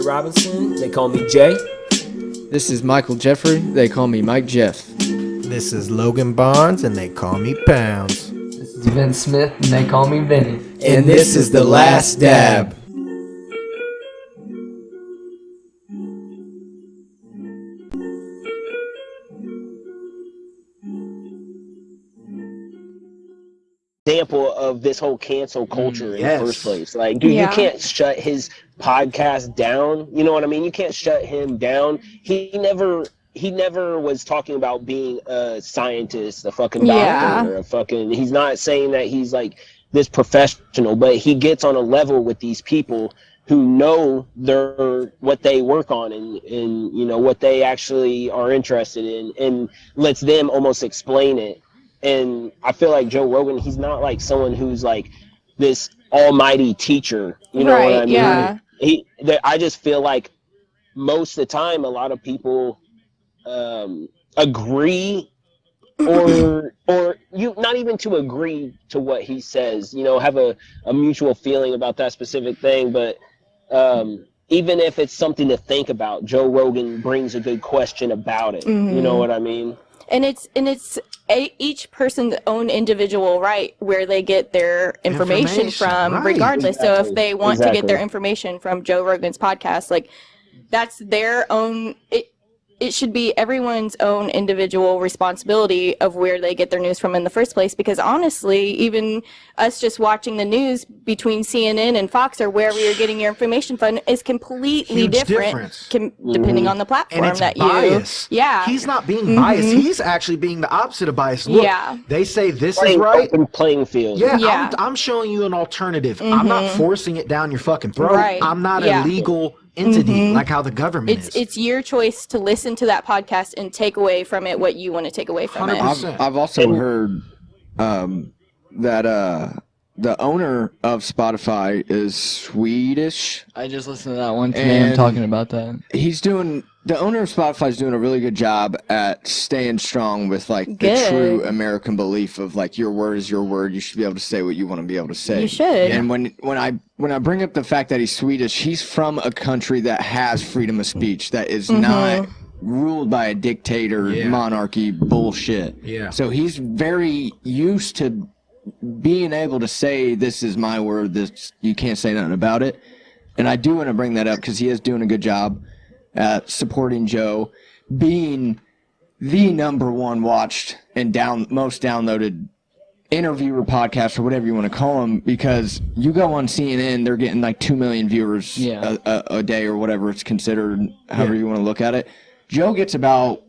Robinson. They call me Jay. This is Michael Jeffrey. They call me Mike Jeff. This is Logan Barnes, and they call me Pounds. This is Vince Smith, and they call me Vinny. And this is The Last Dab. Example of this whole cancel culture in the first place. Like, dude, you can't shut his podcast down. You know what I mean? You can't shut him down. He never was talking about being a scientist, a fucking doctor, he's not saying that he's like this professional, but he gets on a level with these people who know what they work on and you know what they actually are interested in, and lets them almost explain it. And I feel like Joe Rogan, he's not like someone who's like this almighty teacher. You know what I mean? Yeah. I just feel like most of the time, a lot of people agree or you not even to agree to what he says, you know, have a mutual feeling about that specific thing. But even if it's something to think about, Joe Rogan brings a good question about it. You know what I mean? And it's each person's own individual right where they get their information from, regardless. Exactly. So if they want to get their information from Joe Rogan's podcast, like that's their own. It should be everyone's own individual responsibility of where they get their news from in the first place. Because honestly, even us just watching the news between CNN and Fox or wherever you're getting your information from is completely different depending on the platform and that bias. He's not being biased. He's actually being the opposite of bias. Look, they say this is right. Open playing field. I'm showing you an alternative. I'm not forcing it down your fucking throat. I'm not a legal entity like how the government is. It's your choice to listen to that podcast and take away from it what you want to take away from 100%. it. I've also heard that the owner of Spotify is Swedish. I just listened to that one today. I'm talking about that. The owner of Spotify is doing a really good job at staying strong with like the true American belief of like your word is your word. You should be able to say what you want to be able to say. You should. And when I bring up the fact that he's Swedish, he's from a country that has freedom of speech that is not ruled by a dictator monarchy bullshit. Yeah. So he's very used to being able to say this is my word. This you can't say nothing about it. And I do want to bring that up because he is doing a good job at supporting Joe, being the #1 watched and most downloaded interviewer podcast or whatever you want to call them, because you go on CNN, they're getting like 2 million viewers a day or whatever it's considered, however you want to look at it. Joe gets about,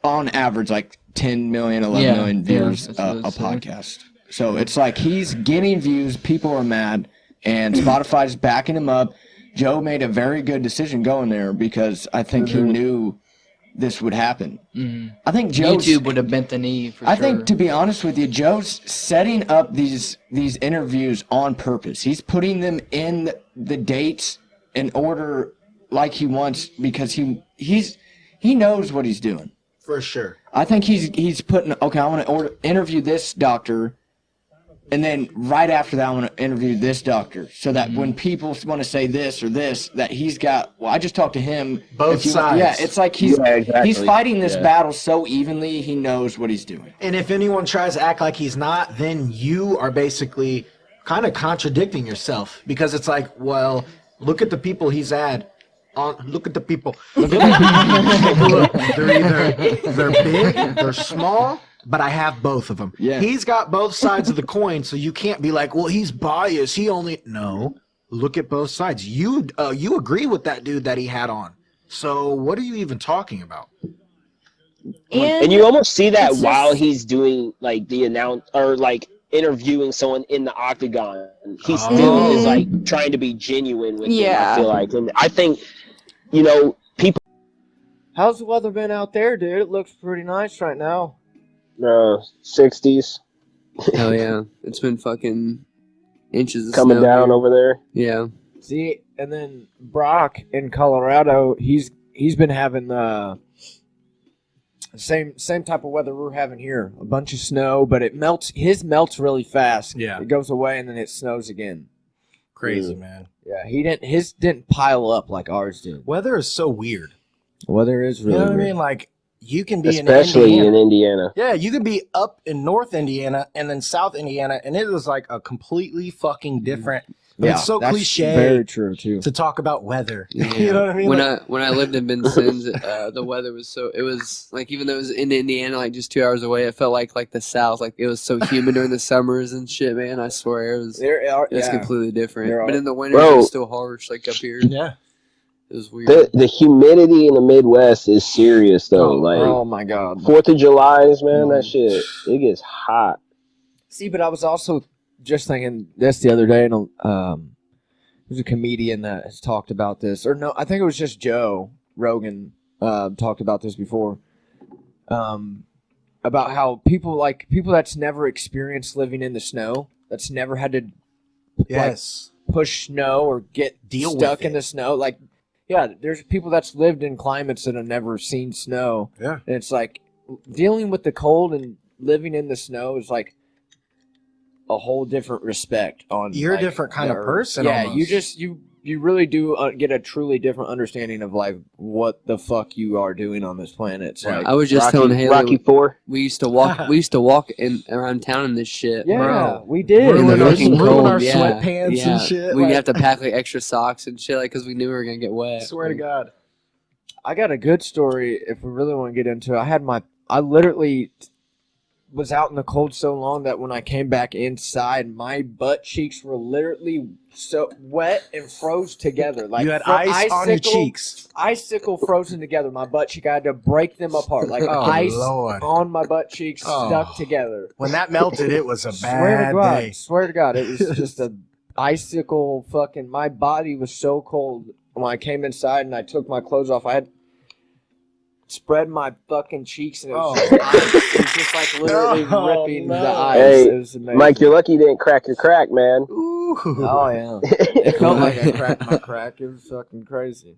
on average, like 10 million, 11 million viewers a podcast. So it's like he's getting views, people are mad, and Spotify's backing him up. Joe made a very good decision going there because I think he knew this would happen. I think YouTube would have bent the knee for sure. I think, to be honest with you, Joe's setting up these interviews on purpose. He's putting them in the dates in order like he wants because he knows what he's doing. For sure. I think he's putting, okay, I want to interview this doctor, and then right after that, I want to interview this doctor, so that when people want to say this or this, that he's got. Well, I just talked to him. Both sides. Yeah, it's like he's fighting this battle so evenly. He knows what he's doing. And if anyone tries to act like he's not, then you are basically kind of contradicting yourself, because it's like, well, look at the people he's at. Look at the people. Look, they're big, they're small. But I have both of them. Yeah. He's got both sides of the coin, so you can't be like, well, he's biased. No. Look at both sides. You agree with that dude that he had on. So what are you even talking about? And you almost see that while he's doing like the or like interviewing someone in the octagon. He still is like trying to be genuine with him, I feel like. And I think, you know, people. How's the weather been out there, dude? It looks pretty nice right now. 60s. Hell yeah. It's been fucking inches of coming snow down here. over there. Yeah. See, and then Brock in Colorado, he's been having the same type of weather we're having here. A bunch of snow, but it melts. His melts really fast. Yeah. It goes away and then it snows again. crazy, man. Yeah, his didn't pile up like ours did. Weather is so weird. Weather is really You know what I weird. mean? Like, you can be especially in Indiana. Yeah, you can be up in North Indiana and then South Indiana, and it is like a completely fucking different. But it's so that's cliche. Very true too. To talk about weather. Yeah. You know what I mean? When I lived in Vincennes, the weather was it was like, even though it was in Indiana, like just 2 hours away, it felt like the South. Like, it was so humid during the summers and shit, man. I swear it was completely different. But in the winter, it was still harsh, like up here. Yeah. It was weird. The humidity in the Midwest is serious though. Oh my God. 4th of July's, man, that shit, it gets hot. See, but I was also just thinking this the other day, and there's a comedian that has talked about this, or no, I think it was just Joe Rogan talked about this before, about how people that's never experienced living in the snow, that's never had to push snow or get stuck in the snow, like. Yeah, there's people that's lived in climates that have never seen snow. Yeah. And it's like dealing with the cold and living in the snow is like a whole different respect on. You're a different kind of person. Yeah, almost. you really do get a truly different understanding of like what the fuck you are doing on this planet. It's like I was just telling Haley, Rocky 4. We used to walk in around town in this shit. Yeah, bro. we did. Ruin our sweatpants and shit. We'd have to pack like extra socks and shit, like, because we knew we were gonna get wet. I swear to God. I got a good story if we really want to get into it. I literally was out in the cold so long that when I came back inside, my butt cheeks were literally so wet and froze together. Like, you had ice on your cheeks. Icicle frozen together. My butt cheek, I had to break them apart. Like ice on my butt cheeks stuck together. When that melted, it was a bad day. Swear to God, it was just a icicle fucking. My body was so cold when I came inside and I took my clothes off. I had spread my fucking cheeks and it was just ice. It was just like literally ripping the ice. Hey, it was amazing. Mike, you're lucky you didn't crack your crack, man. Ooh. Oh yeah, it felt like I cracked my crack. It was fucking crazy.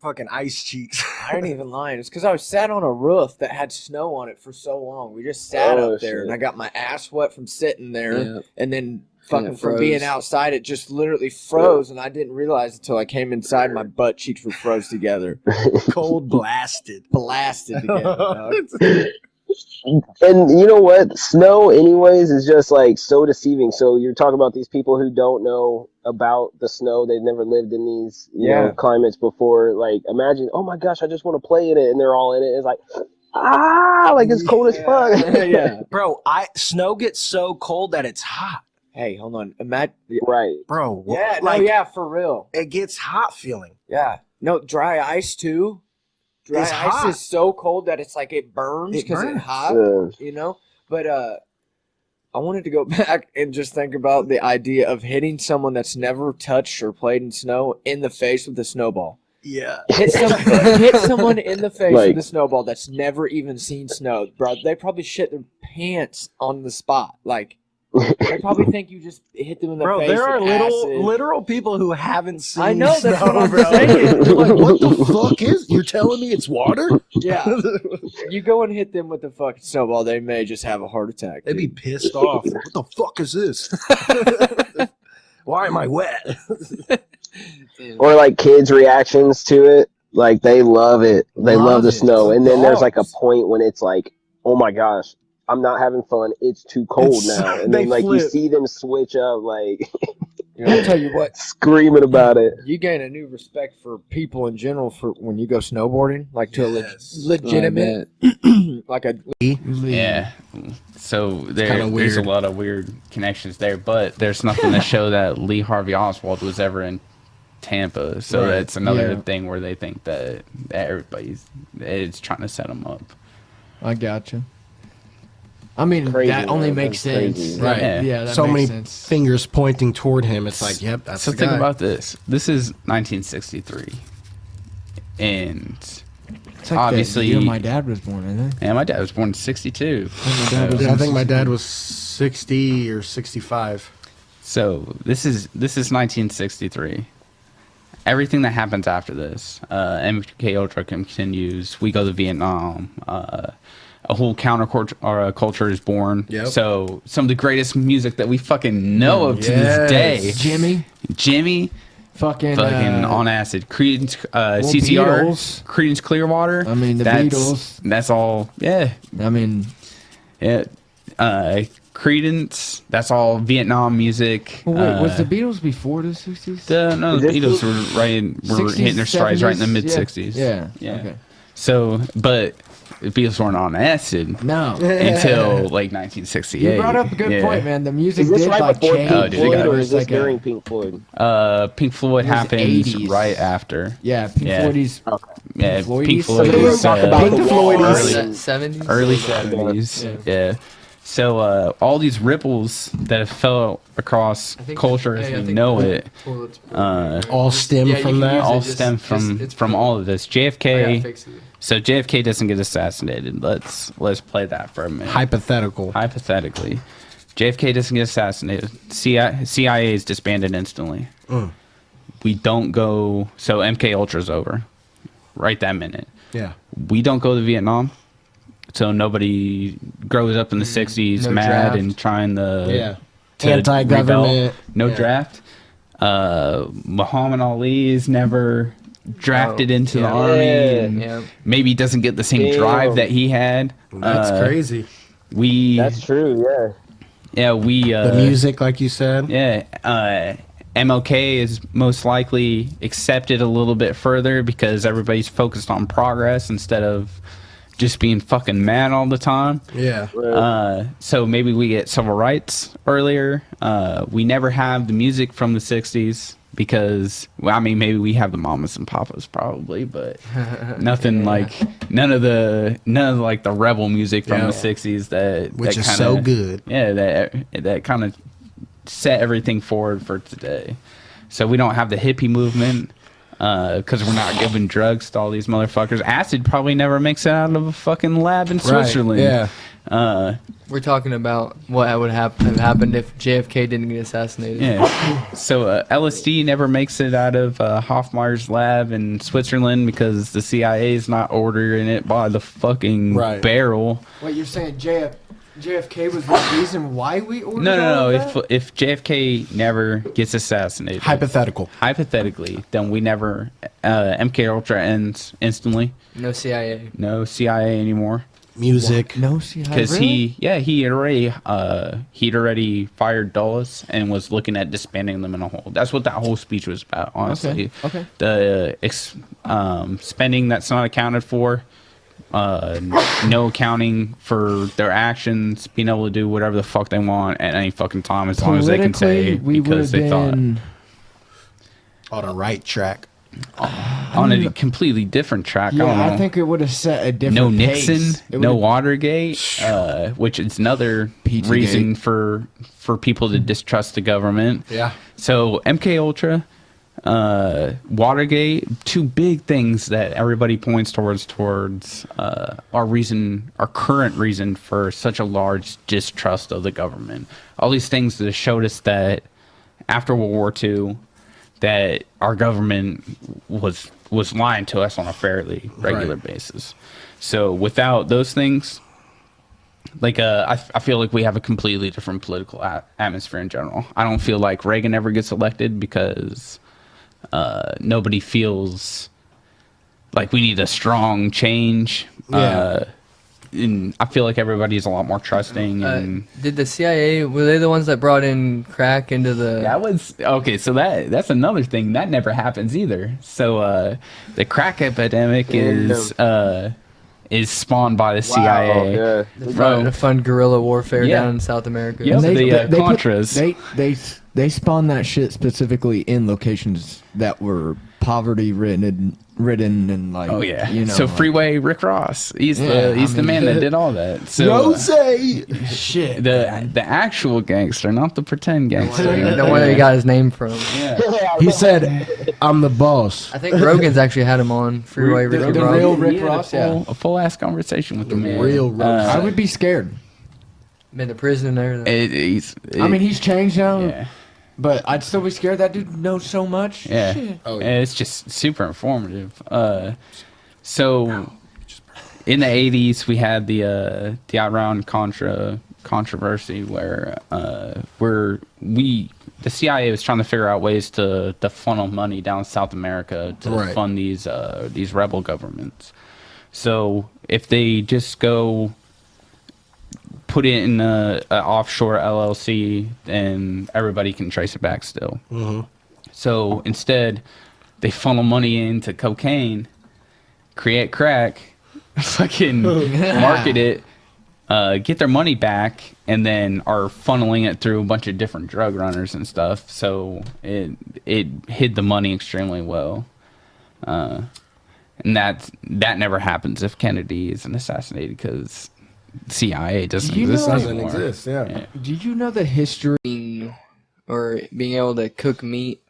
Fucking ice cheeks. I ain't even lying. It's because I was sat on a roof that had snow on it for so long. We just sat up there, and I got my ass wet from sitting there, and then fucking from being outside, it just literally froze, and I didn't realize until I came inside, my butt cheeks were froze together. Cold blasted together. Dog. And you know what? Snow, anyways, is just like so deceiving. So you're talking about these people who don't know about the snow. They've never lived in these you know, climates before. Like, imagine, oh my gosh, I just want to play in it, and they're all in it. It's like, like it's cold as fuck. Yeah, bro. Snow gets so cold that it's hot. Hey, hold on. Imagine, right, bro. Yeah, like, no, yeah, for real. It gets hot feeling. Yeah, no, dry ice too. Dry ice hot. is so cold that it's like it burns because it's hot, you know? But I wanted to go back and just think about the idea of hitting someone that's never touched or played in snow in the face with a snowball. Yeah. Hit someone in the face with a snowball that's never even seen snow. Bro, they probably shit their pants on the spot. Like, they probably think you just hit them in the face. Bro, there are acid. literal people who haven't seen I know, snow, that's what I'm bro. saying. They're like, what the fuck is? You're telling me it's water? Yeah. You go and hit them with the fucking snowball, they may just have a heart attack. They'd be pissed off. What the fuck is this? Why am I wet? Or like kids' reactions to it. Like, they love it. They love the snow. And then there's like a point when it's like, oh my gosh, I'm not having fun. It's too cold now. And then like you see them switch up, like I'll tell you what, screaming about it. You gain a new respect for people in general for when you go snowboarding, like to a legitimate, like a yeah. So there's a lot of weird connections there, but there's nothing to show that Lee Harvey Oswald was ever in Tampa. So that's another thing where they think that it's trying to set them up. I gotcha. I mean, that only makes sense. Right. Yeah, that so makes many sense. fingers pointing toward him. It's like, yep, that's so the think guy. about this. This is 1963. And it's like obviously the year my dad was born, isn't it? Yeah, my dad was born in 62. I think my dad was 60 or 65. So this is 1963. Everything that happens after this, MK Ultra continues. We go to Vietnam. a whole counterculture or a culture is born. Yep. So some of the greatest music that we fucking know of to this day. Jimmy. Fucking on acid. Creedence, CCR, Beatles. Creedence Clearwater. I mean, the Beatles. That's all. Yeah. I mean, yeah. Creedence. That's all Vietnam music. Well, wait, was the Beatles before the 60s? No, the Beatles were hitting their strides right in the mid 60s. Yeah. Okay. So, but the Beatles weren't on acid. No. Until like 1968. You brought up a good point, man. The music is this did right like before change. Pink Floyd, or is this during Pink Floyd? Pink Floyd happens 80s. right after. Yeah, Pink Floyd's. Yeah, Floydies? Pink Floyd So is Pink Floyd early 70s? early 70s. Yeah. So all these ripples that have fell across culture as we know it, all stem from that. All stem from all of this. JFK. So JFK doesn't get assassinated. Let's play that for a minute. Hypothetically, JFK doesn't get assassinated. CIA is disbanded instantly. We don't go. So MK Ultra's over. Right that minute. Yeah. We don't go to Vietnam. So nobody grows up in the 60s No mad draft. and trying to Anti-government. rebel. No draft. Muhammad Ali is never drafted into the army. And maybe doesn't get the same drive that he had. That's crazy. That's true. Yeah. Yeah, we The music, like you said. yeah, MLK is most likely accepted a little bit further because everybody's focused on progress instead of just being fucking mad all the time. Yeah. So maybe we get civil rights earlier. We never have the music from the 60s because, well, I mean, maybe we have the mamas and papas probably, but nothing like none of like the rebel music from the 60s Which that is kinda, so good. Yeah, that kind of set everything forward for today. So we don't have the hippie movement. Because we're not giving drugs to all these motherfuckers. Acid probably never makes it out of a fucking lab in Switzerland. Yeah. We're talking about what would have happened if JFK didn't get assassinated. Yeah. So LSD never makes it out of Hofmeier's lab in Switzerland because the CIA is not ordering it by the fucking barrel. What you're saying, JFK was the reason why we ordered No. that? If JFK never gets assassinated, hypothetically, then we never MK Ultra ends instantly. No CIA. No CIA anymore. Music. No CIA. Because he'd already fired Dulles and was looking at disbanding them in a whole. That's what that whole speech was about, honestly. Okay. The spending that's not accounted for. No accounting for their actions, being able to do whatever the fuck they want at any fucking time as long as they can say because they thought on the right track. on a completely different track. Yeah, I don't know. I think it would have set a different No pace. Nixon, It no would've- Watergate, which is another Pizzagate. reason for people to distrust the government. Yeah. So MK Ultra, Watergate, two big things that everybody points towards our current reason for such a large distrust of the government. All these things that showed us that after World War II, that our government was lying to us on a fairly regular basis. So without those things, like I feel like we have a completely different political atmosphere in general. I don't feel like Reagan ever gets elected because nobody feels like we need a strong change. And I feel like everybody's a lot more trusting. And Did the CIA, were they the ones that brought in crack into the... that was okay. So that's another thing that never happens either. So the crack epidemic is spawned by the CIA. They brought in a fun guerrilla warfare down in South America. Yep. And The Contras. They spawned that shit specifically in locations that were poverty ridden and like So Freeway Rick Ross, he's the man that did all that. So shit. The actual gangster, not the pretend gangster. I don't know where he got his name from. He said, "I'm the boss." I think Rogan's actually had him on Freeway Rick the Ross. real Rick Ross. A full ass conversation with the man. Real Ross. I would be scared. Been to prison and everything. I mean, he's changed now. Yeah. But I'd still be scared. That dude knows so much. Yeah. Shit. And it's just super informative. So in the 80s, we had the Iran controversy where the CIA was trying to figure out ways to funnel money down South America to fund these rebel governments. So if they just go put it in a offshore LLC, then everybody can trace it back still. So instead, they funnel money into cocaine, create crack, fucking market it, get their money back, and then are funneling it through a bunch of different drug runners and stuff. So it hid the money extremely well. And that never happens if Kennedy isn't assassinated, because CIA doesn't exist anymore. Yeah. Do you know the history or being able to cook meat?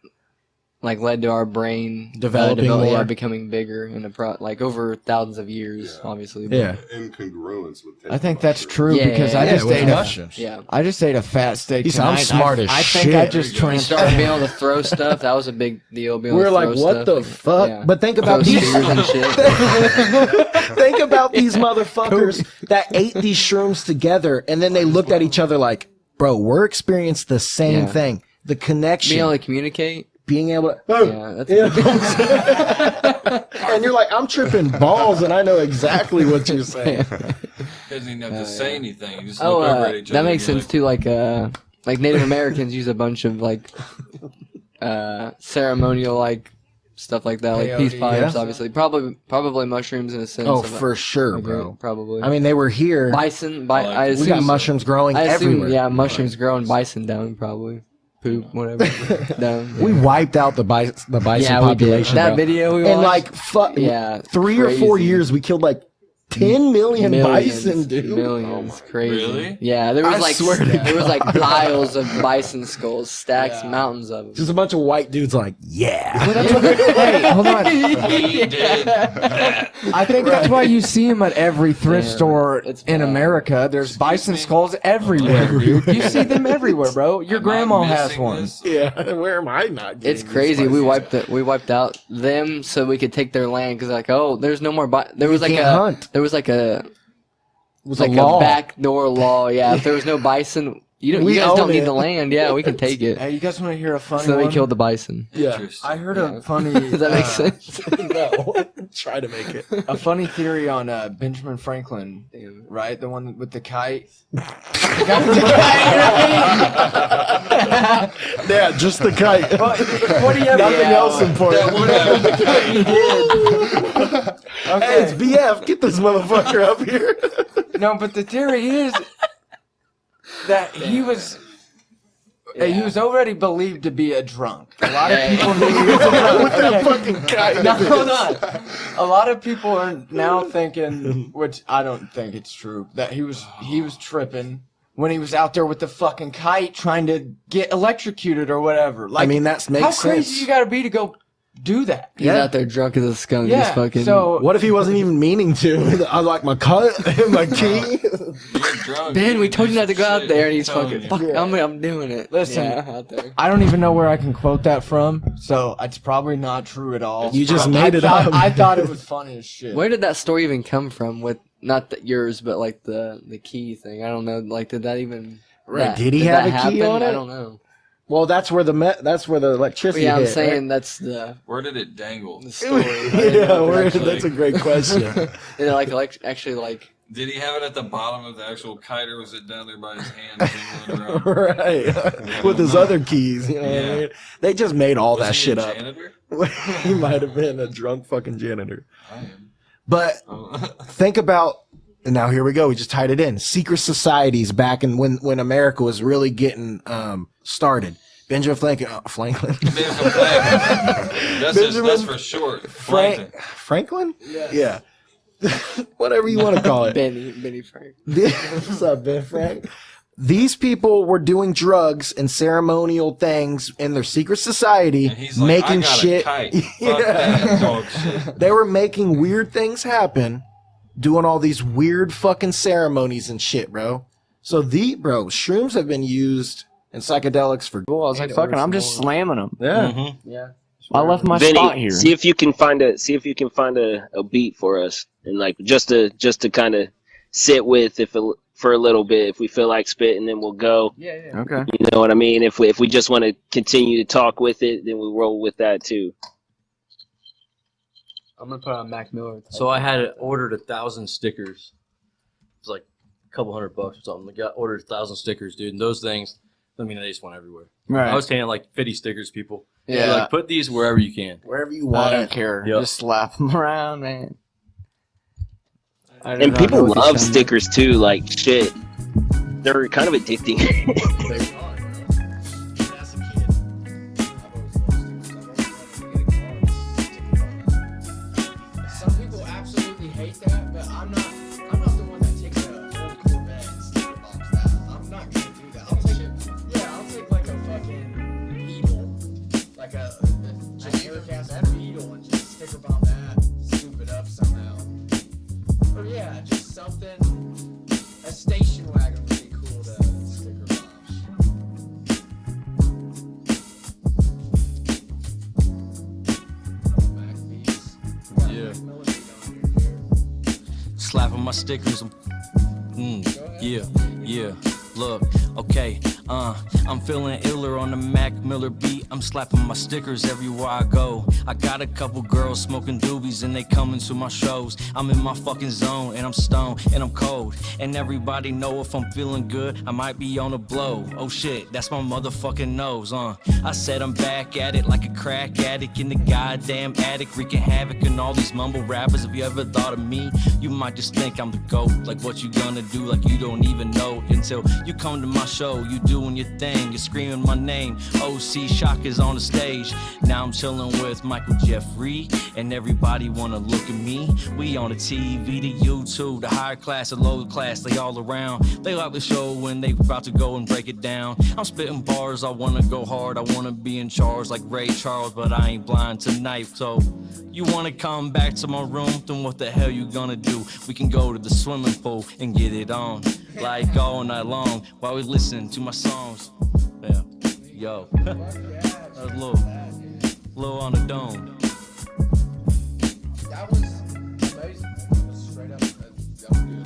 Like led to our brain becoming bigger in over thousands of years, obviously. Yeah, incongruence with. I think that's true because I just ate mushrooms. I just ate a fat steak. He sounds smart as shit. I think I just started being able to throw stuff. That was a big deal. We're like, what the fuck? Yeah. But think about these. And shit. Think about these motherfuckers that ate these shrooms together, and then they looked at each other like, "Bro, we're experiencing the same thing. The connection, being able to communicate." Being able to, and you're like, I'm tripping balls, and I know exactly what you're saying. Doesn't even have to say anything. You just look over at each other. That makes sense too. Like Native Americans use a bunch of ceremonial stuff like that, like peace pipes, obviously, probably mushrooms in a sense. Oh, for sure, bro. Probably. I mean, they were here. Bison. I assume, we got mushrooms growing everywhere. Yeah, mushrooms growing bison down probably. Poop, whatever. We wiped out the bison population. That video we watched. In 3 or 4 years, we killed 10 million bison, dude. Millions, crazy. Really? Yeah, there was piles of bison skulls, stacks, mountains of them. Just a bunch of white dudes yeah. Hey, hold on. He did that. I think that's why you see them at every thrift store in America. There's bison skulls everywhere, dude. You see them everywhere, bro. Your grandma has one. Yeah, where am I not getting It's crazy. We wiped out them so we could take their land because there's no more there was hunt. There was a law. backdoor law. Yeah, if there was no bison, you guys don't need the land. Yeah, we can take it. Hey, you guys want to hear a funny So one? we killed the bison. Yeah, I heard a funny. Does that make sense? No, try to make it. A funny theory on Benjamin Franklin, right? The one with the kite. Yeah, just the kite. What do you have? Nothing else important. Okay. Hey, it's BF. Get this motherfucker up here. No, but the theory is that he was already believed to be a drunk. A lot of people knew he was a drunk. With that fucking kite. No, hold on. A lot of people are now thinking, which I don't think it's true, that he was tripping when he was out there with the fucking kite trying to get electrocuted or whatever. I mean, that makes sense. How crazy you gotta be to go do that? He's out there drunk as a skunk. Yeah, Just fucking. so what if he wasn't even meaning to? I like my cut, my key. Ben, we told you not to go out there, and he's fucking. Fuck, I'm doing it. Listen, out there. I don't even know where I can quote that from, so it's probably not true at all. You just made it up. I thought it was funny as shit. Where did that story even come from? With not yours, but the key thing. I don't know. Did that even? Right? Did he have a key on it? I don't know. Well, that's where the electricity. Yeah, I'm hit, saying right? that's the. Where did it dangle? The story. That's a great question. Did it actually Did he have it at the bottom of the actual kite, or was it down there by his hand? Around? Right, with his other keys. You know what I mean? They just made all that shit up. He might have been a drunk fucking janitor. But think about. And now here we go. We just tied it in. Secret societies back in when America was really getting started. Benjamin Franklin. That's for short. Franklin? Yeah. Whatever you want to call it. Benny Frank. What's up, Ben Frank? These people were doing drugs and ceremonial things in their secret society, making shit. They were making weird things happen. Doing all these weird fucking ceremonies and shit, bro. So shrooms have been used in psychedelics for. Well, I was like, fucking, I'm just slamming them. Yeah. Yeah. I left my Vinny, spot here. see if you can find a beat for us, and like just to kind of sit with for a little bit. If we feel like spitting, then we'll go. Yeah. Okay. You know what I mean? If we just want to continue to talk with it, then we roll with that too. I'm gonna put on Mac Miller. So I had ordered 1,000 stickers. It was like a couple $100 or something. I got ordered 1,000 stickers, dude. And those things, I mean, they just went everywhere. Right. I was handing like 50 stickers, people. Yeah. They're like, put these wherever you can. Wherever you want. I don't care. Yep. Just slap them around, man. And people love stickers too. Like shit, they're kind of addicting. Some people absolutely hate that, but I'm not the one that takes a old Corvette and sticker box that. I'm not gonna do that. I'll take like a fucking Beetle, like a Aircast Beetle, and just sticker bomb that, scoop it up somehow. Or yeah, just something. A station wagon would be cool to sticker bomb. Yeah. Slapping my stickers. Yeah. Look, okay, I'm feeling iller on the Mac Miller beat. I'm slapping my stickers everywhere I go. I got a couple girls smoking doobies and they coming to my shows. I'm in my fucking zone and I'm stoned and I'm cold. And everybody know if I'm feeling good, I might be on a blow. Oh shit, that's my motherfucking nose, I said I'm back at it like a crack addict in the goddamn attic, wreaking havoc and all these mumble rappers. If you ever thought of me, you might just think I'm the GOAT. Like what you gonna do, like you don't even know until you come to my show. You doing your thing, you're screaming my name. OC Shock is on the stage. Now I'm chilling with Michael Jeffrey, and everybody wanna look at me. We on the TV, the YouTube, the higher class, the lower class, they all around. They like the show when they about to go and break it down. I'm spitting bars, I wanna go hard, I wanna be in charge like Ray Charles, but I ain't blind tonight. So you wanna come back to my room, then what the hell you gonna do? We can go to the swimming pool and get it on, like all night long, while we listen to my songs. Yeah, yo, that was low on the dome. That was amazing. That was straight up. That was good.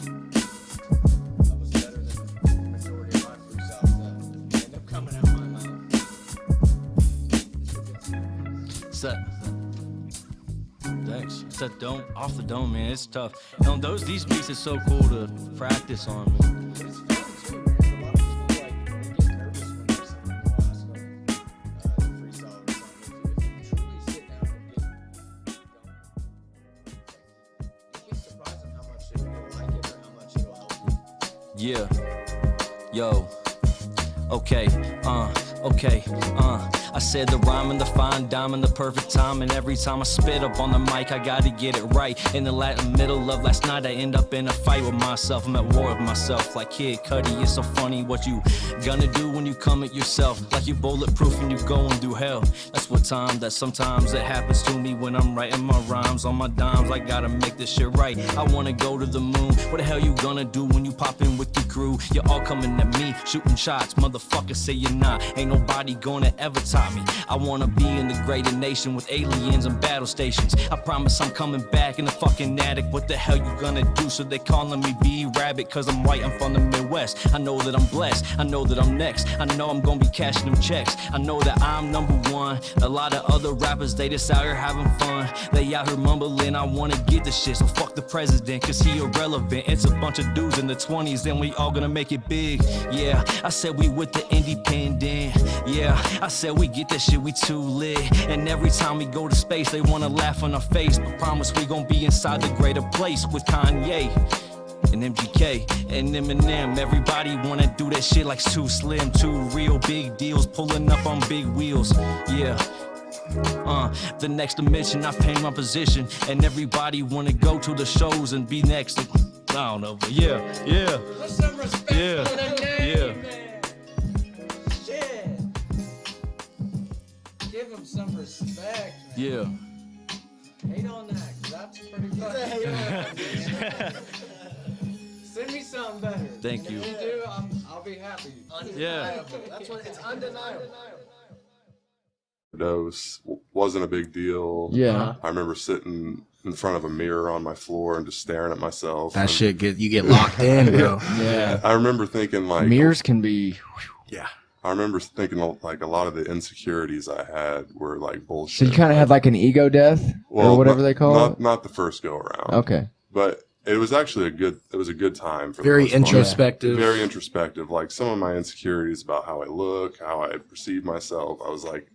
That was better than the majority of my freestyles that end up coming out my mouth. Set. Thanks. It's that dome, off the dome, man. It's tough. These beats are so cool to practice on, man. But it's fun too, man. A lot of people like get nervous when there's something new ask them freestyle or something. If you truly sit down and get going, you get surprised at how much you'll like it or how much it'll help you. Yeah. Yo. Okay. I said the rhyme and the fine dime and the perfect time, and every time I spit up on the mic, I gotta get it right. In the middle of last night, I end up in a fight with myself. I'm at war with myself, like Kid Cudi. It's so funny what you gonna do when you come at yourself, like you bulletproof and you going through hell. That's sometimes it happens to me when I'm writing my rhymes on my dimes. I gotta make this shit right. I wanna go to the moon. What the hell you gonna do when you pop in with your crew? You're all coming at me, shooting shots. Motherfuckers say you're not. Ain't nobody gonna ever top me. I wanna be in the greater nation with aliens and battle stations. I promise I'm coming back in the fucking attic. What the hell you gonna do? So they calling me B-Rabbit, cause I'm white, I'm from the Midwest. I know that I'm blessed, I know that I'm next. I know I'm gonna be cashing them checks. I know that I'm number one. A lot of other rappers, they just out here having fun. They out here mumbling, I wanna get this shit. So fuck the president, cause he irrelevant. It's a bunch of dudes in the 20s, and we all gonna make it big. Yeah, I said we with the independent. Yeah, I said we get that shit, we too lit. And every time we go to space, they wanna laugh on our face, but promise we gon' be inside the greater place with Kanye and MGK and Eminem. Everybody wanna do that shit like it's too slim, too real. Big deals pulling up on big wheels. Yeah. The next dimension, I've painted my position, and everybody wanna go to the shows and be next. I don't know, but yeah. Put some respect on the name, man. Shit. Give him some respect, man. Yeah. Hate on that, cause that's pretty fucking good. Send me something better. Thank you. If you do, I'll be happy. Yeah. That's what it's undeniable. dose. Wasn't a big deal. Yeah. I remember sitting in front of a mirror on my floor and just staring at myself. That shit you get locked in, bro. Yeah. I remember thinking like mirrors can be. Yeah. I remember thinking like a lot of the insecurities I had were like bullshit. So you kind of had like an ego death or whatever they call it. Not the first go around. Okay. But it was actually a good time for very introspective. Very introspective. Like some of my insecurities about how I look, how I perceive myself, I was like,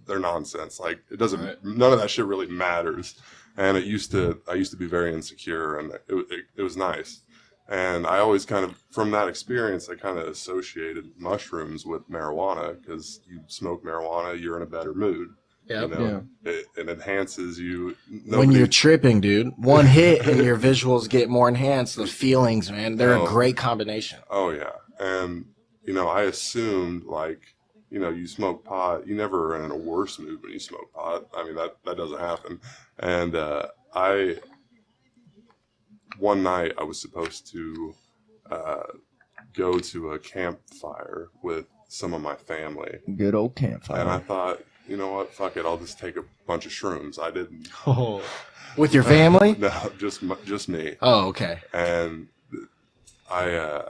they're nonsense. Like it doesn't. None of that shit really matters. And I used to be very insecure, and it was nice. And I always kind of, from that experience, I kind of associated mushrooms with marijuana, because you smoke marijuana, you're in a better mood. Yep. You know, it enhances you. When you're tripping, dude, one hit and your visuals get more enhanced. The feelings, man, they're a great combination. Oh yeah, and you know, I assumed like, you know, you smoke pot, you never are in a worse mood when you smoke pot. I mean, that doesn't happen. And one night I was supposed to go to a campfire with some of my family. Good old campfire. And I thought, you know what, fuck it, I'll just take a bunch of shrooms. I didn't. Oh. With your family? No, just me. Oh, okay. And I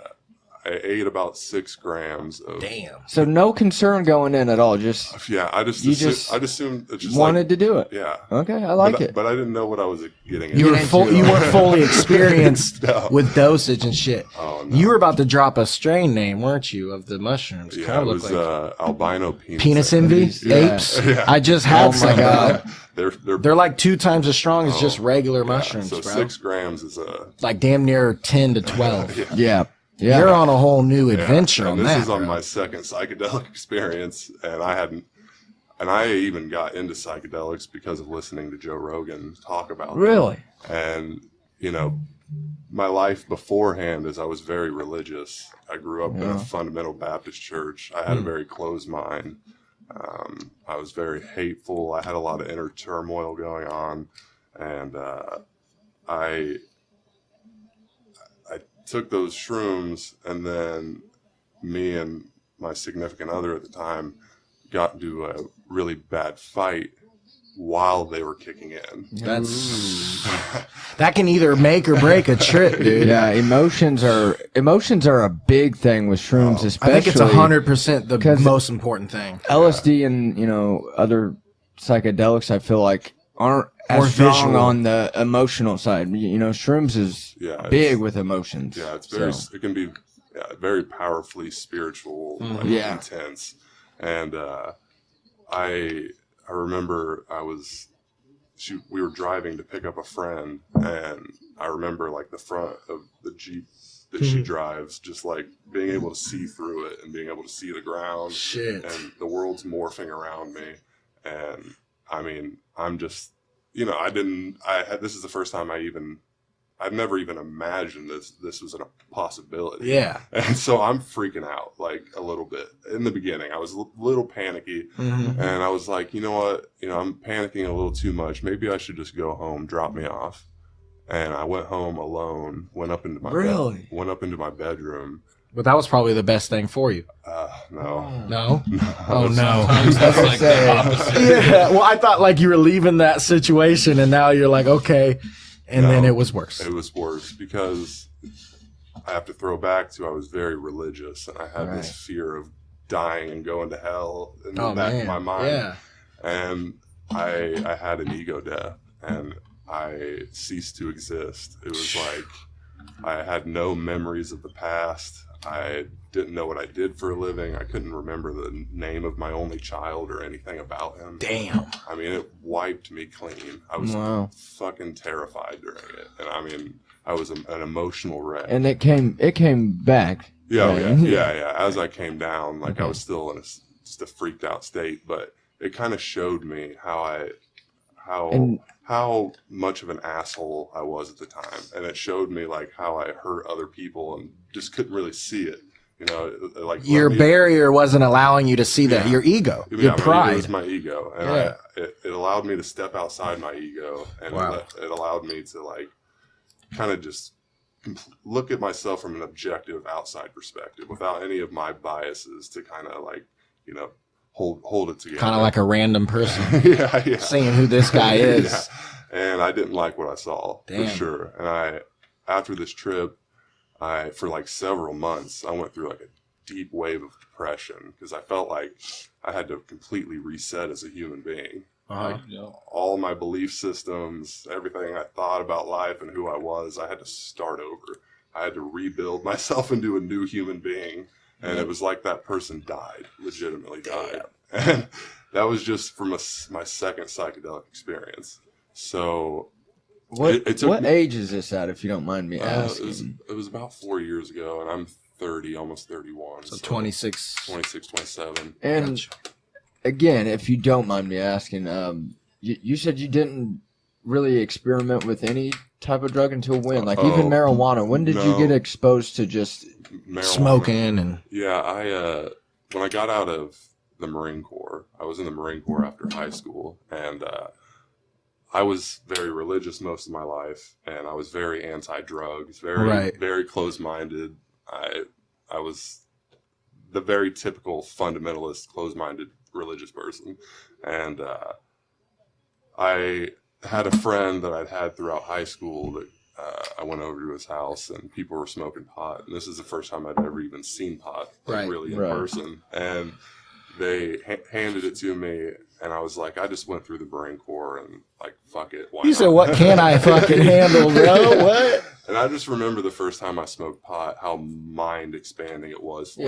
ate about 6 grams of. Damn. So no concern going in at all. Just I just assumed it just wanted to do it. Yeah. Okay, I like it. But I didn't know what I was getting. You weren't fully experienced with dosage and shit. Oh, no. You were about to drop a strain name, weren't you, of the mushrooms? Yeah, it was albino penis envy apes. Yeah. I just had some. God. They're like 2 times as strong as just regular mushrooms, so bro. 6 grams is like damn near 10 to 12. Yeah. Yeah. You're on a whole new adventure on this that. This is on bro. my second psychedelic experience, and I even got into psychedelics because of listening to Joe Rogan talk about them. Really? And, you know, my life beforehand is I was very religious. I grew up in a fundamental Baptist church. I had a very closed mind. I was very hateful. I had a lot of inner turmoil going on, and I took those shrooms, and then me and my significant other at the time got into a really bad fight while they were kicking in. That can either make or break a trip, dude. Yeah, emotions are a big thing with shrooms, especially. I think it's 100% the most important thing. LSD and other psychedelics, I feel like aren't More as strong visual. on the emotional side. Shrooms is big with emotions. Yeah, it's very. It can be very powerfully spiritual, like, intense. And I remember we were driving to pick up a friend, and I remember like the front of the Jeep that she drives, just like being able to see through it and being able to see the ground. Shit. And the world's morphing around me, and I mean, I'm just, this is the first time I've never even imagined this was a possibility. Yeah. And so I'm freaking out like a little bit. In the beginning, I was a little panicky, and I was like, you know what? I'm panicking a little too much. Maybe I should just go home, drop me off. And I went home alone, went up into my bedroom. But that was probably the best thing for you. No. No? Oh, no. That's like the opposite. Yeah, well, I thought like you were leaving that situation, and now you're like, okay. And then it was worse. It was worse because I have to throw back to I was very religious, and I had this fear of dying and going to hell in the back of my mind. Yeah. And I had an ego death, and I ceased to exist. It was like I had no memories of the past. I didn't know what I did for a living. I couldn't remember the name of my only child or anything about him. Damn. I mean, it wiped me clean. I was fucking terrified during it. And I mean, I was an emotional wreck. And it came back. Yeah. As I came down, like I was still in just a freaked out state, but it kind of showed me how much of an asshole I was at the time, and it showed me like how I hurt other people and just couldn't really see it. Like your barrier wasn't allowing you to see that. Your ego, your pride. It was my ego, and it allowed me to step outside my ego, and it allowed me to like kind of just look at myself from an objective outside perspective without any of my biases to kind of like hold it together. Kind of like a random person. yeah. Seeing who this guy is. Yeah. And I didn't like what I saw, for sure. And after this trip, for like several months, I went through like a deep wave of depression because I felt like I had to completely reset as a human being. Like, all my belief systems, everything I thought about life and who I was, I had to start over. I had to rebuild myself into a new human being. And it was like that person died, legitimately died. And that was just from my second psychedelic experience. So what age is this at, if you don't mind me asking? It was about 4 years ago, and I'm 30, almost 31. So 26. 26, 27. And again, if you don't mind me asking, you said you didn't really experiment with any type of drug until when? Like even marijuana. When did you get exposed to just smoking? And yeah, when I got out of the Marine Corps, I was in the Marine Corps after high school, and I was very religious most of my life, and I was very anti-drugs, very closed-minded. I was the very typical fundamentalist, closed-minded religious person, and I had a friend that I'd had throughout high school that I went over to his house, and people were smoking pot, and this is the first time I'd ever even seen pot, really in person, and they handed it to me, and I was like, I just went through the Marine Corps, and like, fuck it. You said, what can I fucking handle, bro? What? And I just remember the first time I smoked pot, how mind expanding it was for me.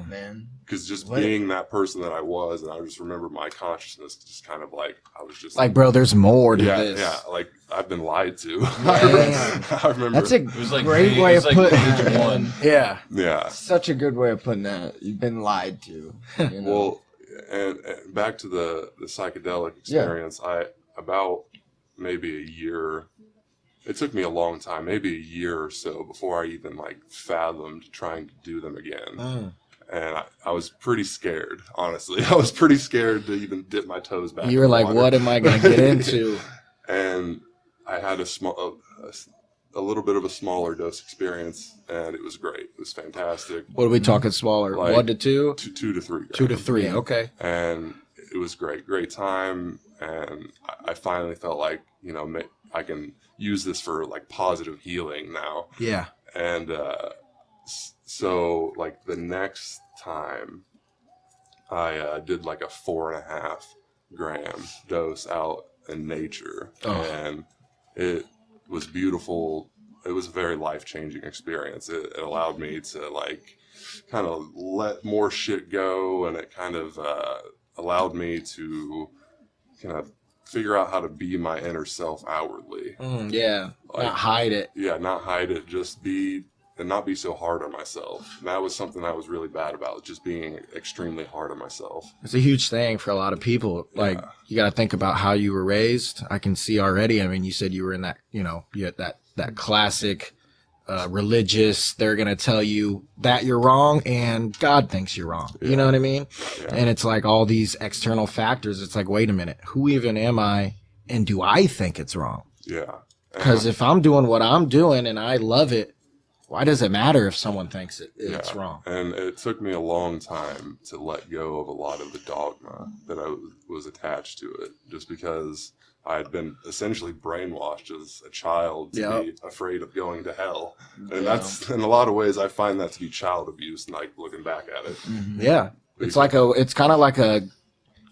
Man. Because just being that person that I was, and I just remember my consciousness just kind of like, I was just like, bro, there's more to this. Yeah, like I've been lied to. I remember. That's a great way of putting it. Yeah. Such a good way of putting that. You've been lied to. You know? Well, and back to the psychedelic experience, about maybe a year. It took me a long time, maybe a year or so, before I even like fathomed trying to do them again. And I was pretty scared, honestly. I was pretty scared to even dip my toes back. You were like, what am I going to get into? And I had a little bit of a smaller dose experience, and it was great. It was fantastic. What are we talking smaller? Like 1 to 2? 2 to 3. 2 to 3, okay. And it was great time. And I finally felt like, you know, I can use this for like positive healing now. Yeah. And so like the next time I did like a 4.5 gram dose out in nature, and it was beautiful. It was a very life-changing experience. It allowed me to like kind of let more shit go, and it kind of allowed me to kind of figure out how to be my inner self outwardly. Like, not hide it. Yeah, not hide it. Just be, and not be so hard on myself. And that was something I was really bad about, just being extremely hard on myself. It's a huge thing for a lot of people. Like, you got to think about how you were raised. I can see already. I mean, you said you were in that, you know, you had that classic religious, they're going to tell you that you're wrong and God thinks you're wrong. You know what I mean? And it's like all these external factors. It's like, wait a minute, who even am I? And do I think it's wrong? Yeah. Because if I'm doing what I'm doing and I love it, why does it matter if someone thinks it's wrong? And it took me a long time to let go of a lot of the dogma that I was attached to it, just because I had been essentially brainwashed as a child to be afraid of going to hell. And that's, in a lot of ways, I find that to be child abuse, like looking back at it. Yeah. It's kind of like a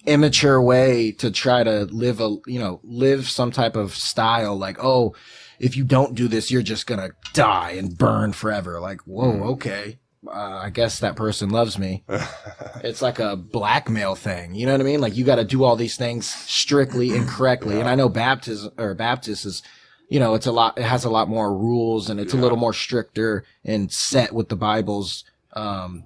immature way to try to live some type of style. Like, oh, if you don't do this, you're just going to die and burn forever. Like, whoa, okay. I guess that person loves me. It's like a blackmail thing. You know what I mean? Like, you got to do all these things strictly and correctly. And I know Baptist is, you know, it has a lot more rules, and it's a little more stricter and set with the Bible's,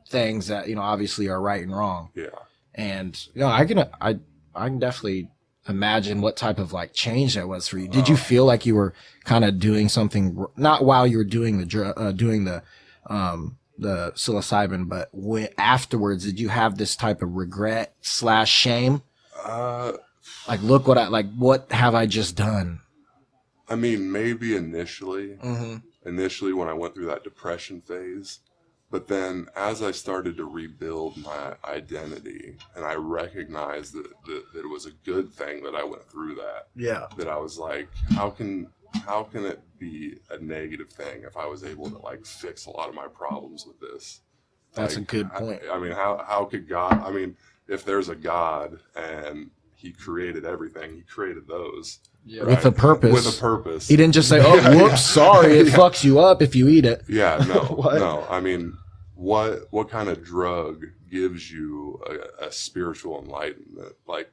things that, you know, obviously are right and wrong. Yeah. And, you know, I can definitely imagine what type of like change that was for you. Did you feel like you were kind of doing something, not while you were doing the psilocybin, but afterwards, did you have this type of regret / shame? Like, look what have I just done? I mean, maybe initially when I went through that depression phase, But then as I started to rebuild my identity and I recognized that it was a good thing that I went through that. Yeah. That I was like, how can it be a negative thing if I was able to like fix a lot of my problems with this? That's a good point. I mean, how could God, I mean, if there's a God and he created everything, he created those. Yeah. Right? With a purpose. With a purpose. He didn't just say, "Oh, whoops, sorry, it fucks you up if you eat it." Yeah, no, no. I mean, what kind of drug gives you a spiritual enlightenment? Like,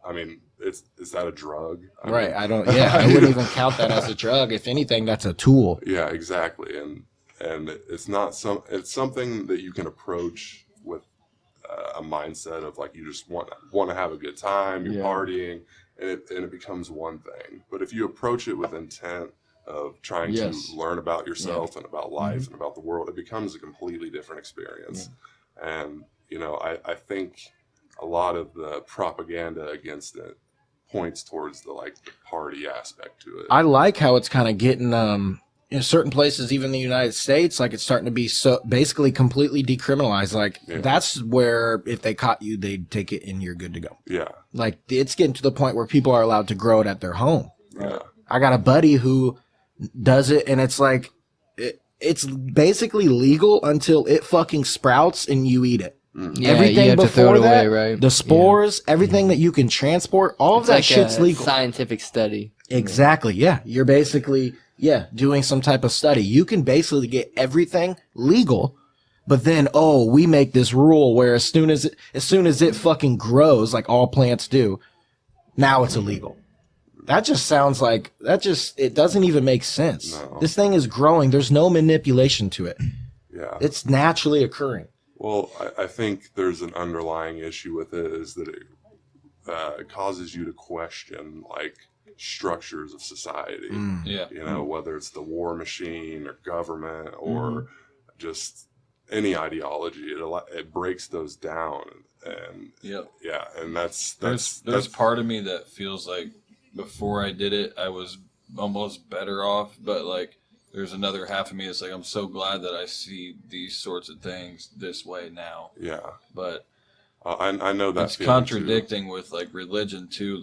I mean, is that a drug? I right. mean, I don't. Yeah, I wouldn't even count that as a drug. If anything, that's a tool. Yeah, exactly. And it's not it's something that you can approach with a mindset of like you just want to have a good time, you're partying, and it becomes one thing. But if you approach it with intent of trying to learn about yourself and about life and about the world, it becomes a completely different experience. And you know, I think a lot of the propaganda against it points towards the party aspect to it. I like how it's kind of getting in certain places, even the United States, like it's starting to be so basically completely decriminalized. Like that's where if they caught you, they'd take it and you're good to go. Yeah. Like it's getting to the point where people are allowed to grow it at their home. Yeah. I got a buddy who does it, and it's like it's basically legal until it fucking sprouts and you eat it. Yeah, everything you have before to throw it that, away, right? the spores, everything that you can transport, all of that like shit's a legal. Scientific study. Exactly. Yeah, you're basically doing some type of study. You can basically get everything legal, but then we make this rule where as soon as it fucking grows, like all plants do, now it's illegal. That just sounds like it doesn't even make sense. No. This thing is growing. There's no manipulation to it. Yeah. It's naturally occurring. Well, I think there's an underlying issue with it is that it causes you to question structures of society. Yeah. You know, whether it's the war machine or government or just any ideology, it breaks those down. And and there's part of me that feels like before I did it, I was almost better off, but there's another half of me that's I'm so glad that I see these sorts of things this way now. Yeah. But I know that it's contradicting with religion too.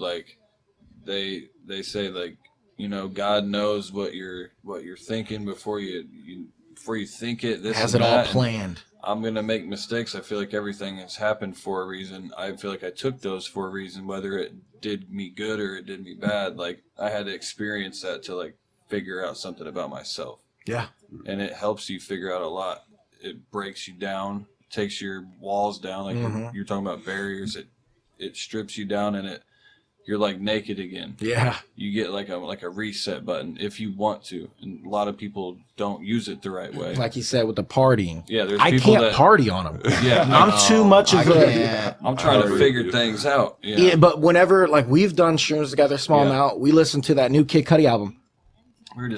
They say God knows what you're thinking before you think it. This has and it all that, planned. I'm gonna make mistakes. I feel like everything has happened for a reason. I feel like I took those for a reason, whether it did me good or it did me bad. I had to experience that to figure out something about myself. Yeah. And it helps you figure out a lot. It breaks you down, takes your walls down. You're talking about barriers. It strips you down and you're naked again. Yeah. You get a reset button if you want to. And a lot of people don't use it the right way. Like you said with the partying. Yeah, there's I people can't party on them. Yeah. I'm too much of I'm trying to figure things out. Yeah, but whenever we've done shrooms together, small amount, we listened to that new Kid Cudi album.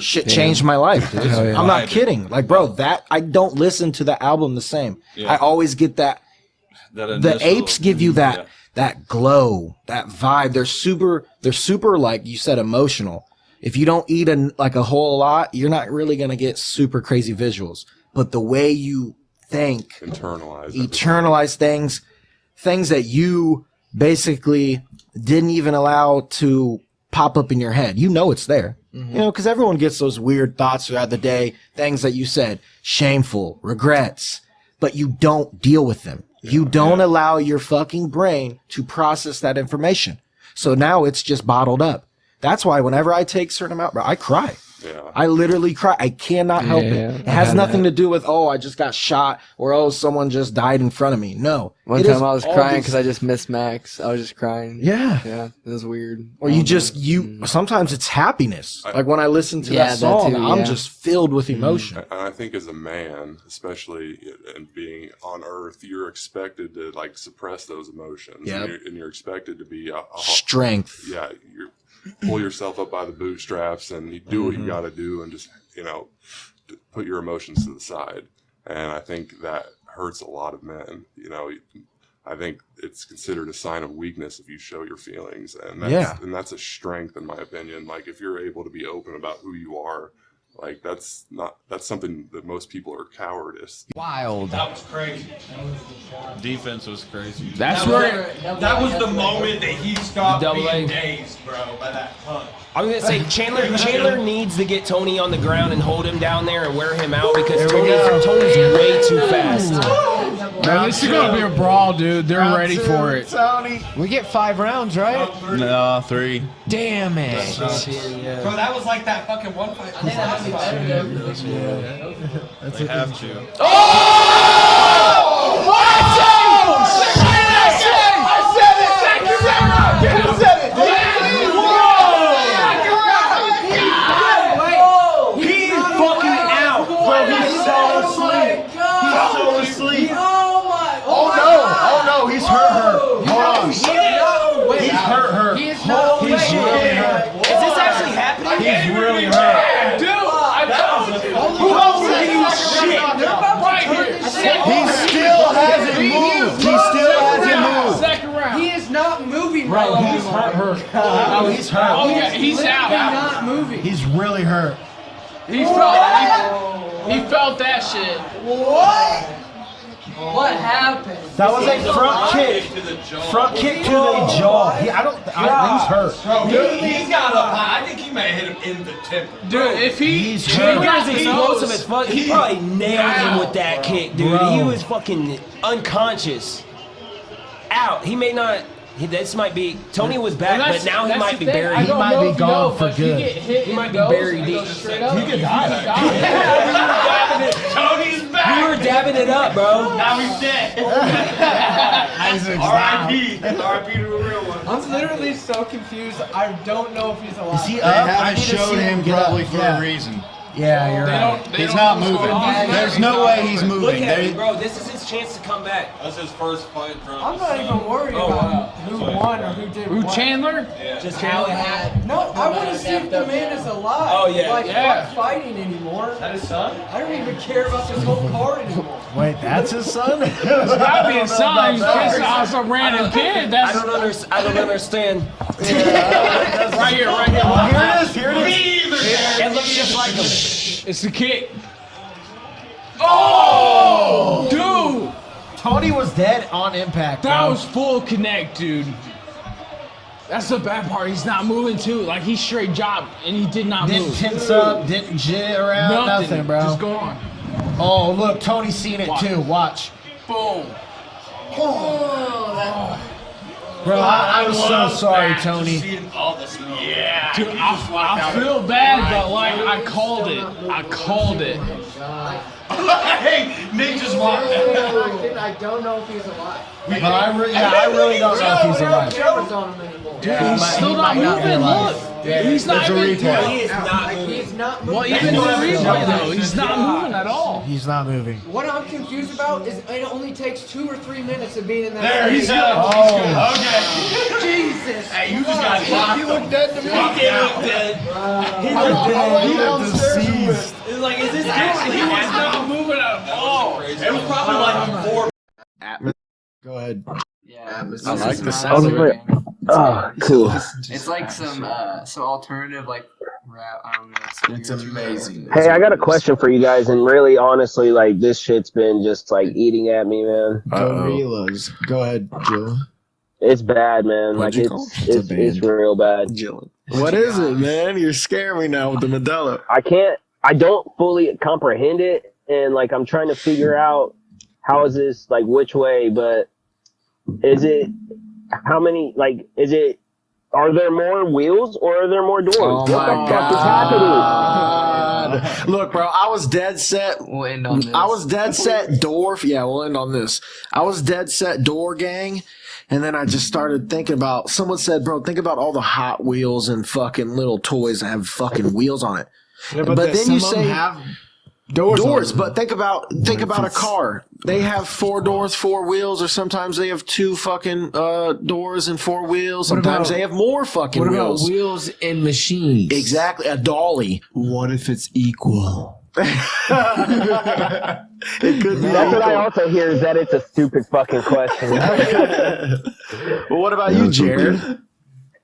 Shit changed my life, dude. I'm not kidding. Bro, that I don't listen to the album the same. Yeah. I always get that the apes give you that glow, that vibe. They're super like you said, emotional. If you don't eat a whole lot, you're not really gonna get super crazy visuals. But the way you think, internalize things that you basically didn't even allow to pop up in your head. You know it's there. Because everyone gets those weird thoughts throughout the day, things that you said, shameful, regrets, but you don't deal with them. You don't allow your fucking brain to process that information. So now it's just bottled up. That's why whenever I take certain amount, bro, I cry. Yeah. I literally cry. I cannot help it. It has nothing to do with, I just got shot or, someone just died in front of me. No. One time I was crying because I just missed Max. I was just crying. Yeah. Yeah. It was weird. Or sometimes it's happiness. When I listen to that song, I'm just filled with emotion. And I think as a man, especially in being on Earth, you're expected to suppress those emotions. Yep. And you're expected to be strength. Yeah. Pull yourself up by the bootstraps and you do what you got to do and just put your emotions to the side. And I think that hurts a lot of men. I think it's considered a sign of weakness if you show your feelings, and that's a strength in my opinion. If you're able to be open about who you are, Like that's something that most people are cowardice. Wild. That was crazy. Defense was crazy. That was the moment that he stopped being dazed, bro, by that punch. I was gonna say Chandler needs to get Tony on the ground and hold him down there and wear him out because Tony's way too fast. Man, this is gonna be a brawl, dude. They're ready for it. Tony. We get 5 rounds, right? No, 3. Damn it. Bro, that was like that fucking one fight. I think that would be better. They have to. He's hurt. Hold on. He's hurt. He's really hurt. Is this actually happening? He's really hurt. Dude, He still hasn't moved. Second round. He is not moving Bro, he's hurt. Oh, he's hurt. Oh, yeah, he's out. Not moving. He's really hurt. He felt that shit. What happened? That was a front kick. Front kick to the jaw. He's hurt. He's got a I think he may have hit him in the temple. Dude, if He's explosive as fuck. He probably nailed him with that kick, dude. Bro. He was fucking unconscious. Out. He may not. This might be. Tony was back, but now he might be buried. He might be gone for good. He might be buried deep. He could die. Tony's back. We were dabbing it up, bro. Now he's dead. R.I.P. R.I.P. to a real one. I'm literally so confused. I don't know if he's alive. Is he They up? haven't showed him probably for a reason. Yeah, you're right. He's not moving. There's no way he's moving. Look at him, bro. This is his chance to come back. That's his first fight in front of I'm not even worried about who won or who did Who, what. Chandler? Yeah. Just How it Chandler. happened. No, I want to see if the man is alive. Oh, yeah. Like, Yeah. fuck fighting anymore. Is that his son? I don't even care about this whole card anymore. Wait, that's his son? It's gotta be a son. He's pissing off some random kid. I don't understand. Right here. Here it is. It looks just like him. It's the kick. Oh, dude, Tony was dead on impact. that bro. was full connect, dude. That's the bad part. He's not moving too. Like he straight dropped and he did not Didn't move. tense up, didn't jit around, nothing, bro. Just go on. Oh, look, Tony's seen it too. Watch. Boom. Bro, I'm so sorry, Tony. Yeah. Dude, I feel bad, but like I called it. Hey, Nick just walked out. I don't know if he's alive. But I really don't know if he's alive. Cameras on him anymore. Dude, he's still not moving. Look. He's not even. He is not moving. He's not moving. Well, even in the replay though, he's not moving at all. He's not moving. What I'm confused about is it only takes 2 or 3 minutes of being in that. There, he's out. Oh. Okay. Jesus. Hey, you just got locked. He looked dead to me. He looked dead. He looked Deceased. It's like, is this He was not moving at all. It was probably like 4. Go ahead. Yeah, I like the sound of it. Oh, cool. It's like some alternative like rap. I don't know. It's amazing. Hey, I got a question for you guys, and really, honestly, like this shit's been just like eating at me, man. Gorillas. Go ahead, Jill. It's bad, man. What'd Like you call it? it's real bad. What is it, man? You're scaring me now with the Modelo. I don't fully comprehend it, and like I'm trying to figure out how is this, like which way, but is it, how many, like, is it, are there more wheels or are there more doors? Oh What the fuck is happening? Look, bro, I was dead set. We'll end on this. I was dead set door. Yeah, we'll end on this. I was dead set door gang. And then I just started thinking about, someone said, bro, think about all the Hot Wheels and fucking little toys that have fucking wheels on it. Yeah, but then you say have doors, but think about a car. They have 4 doors, 4 wheels, or sometimes they have 2 fucking doors and 4 wheels. Sometimes they have more fucking wheels. What about wheels and machines? Exactly, a dolly. What if it's equal? It could be. That's what I also hear, is that it's a stupid fucking question. Well, what about you, Jared?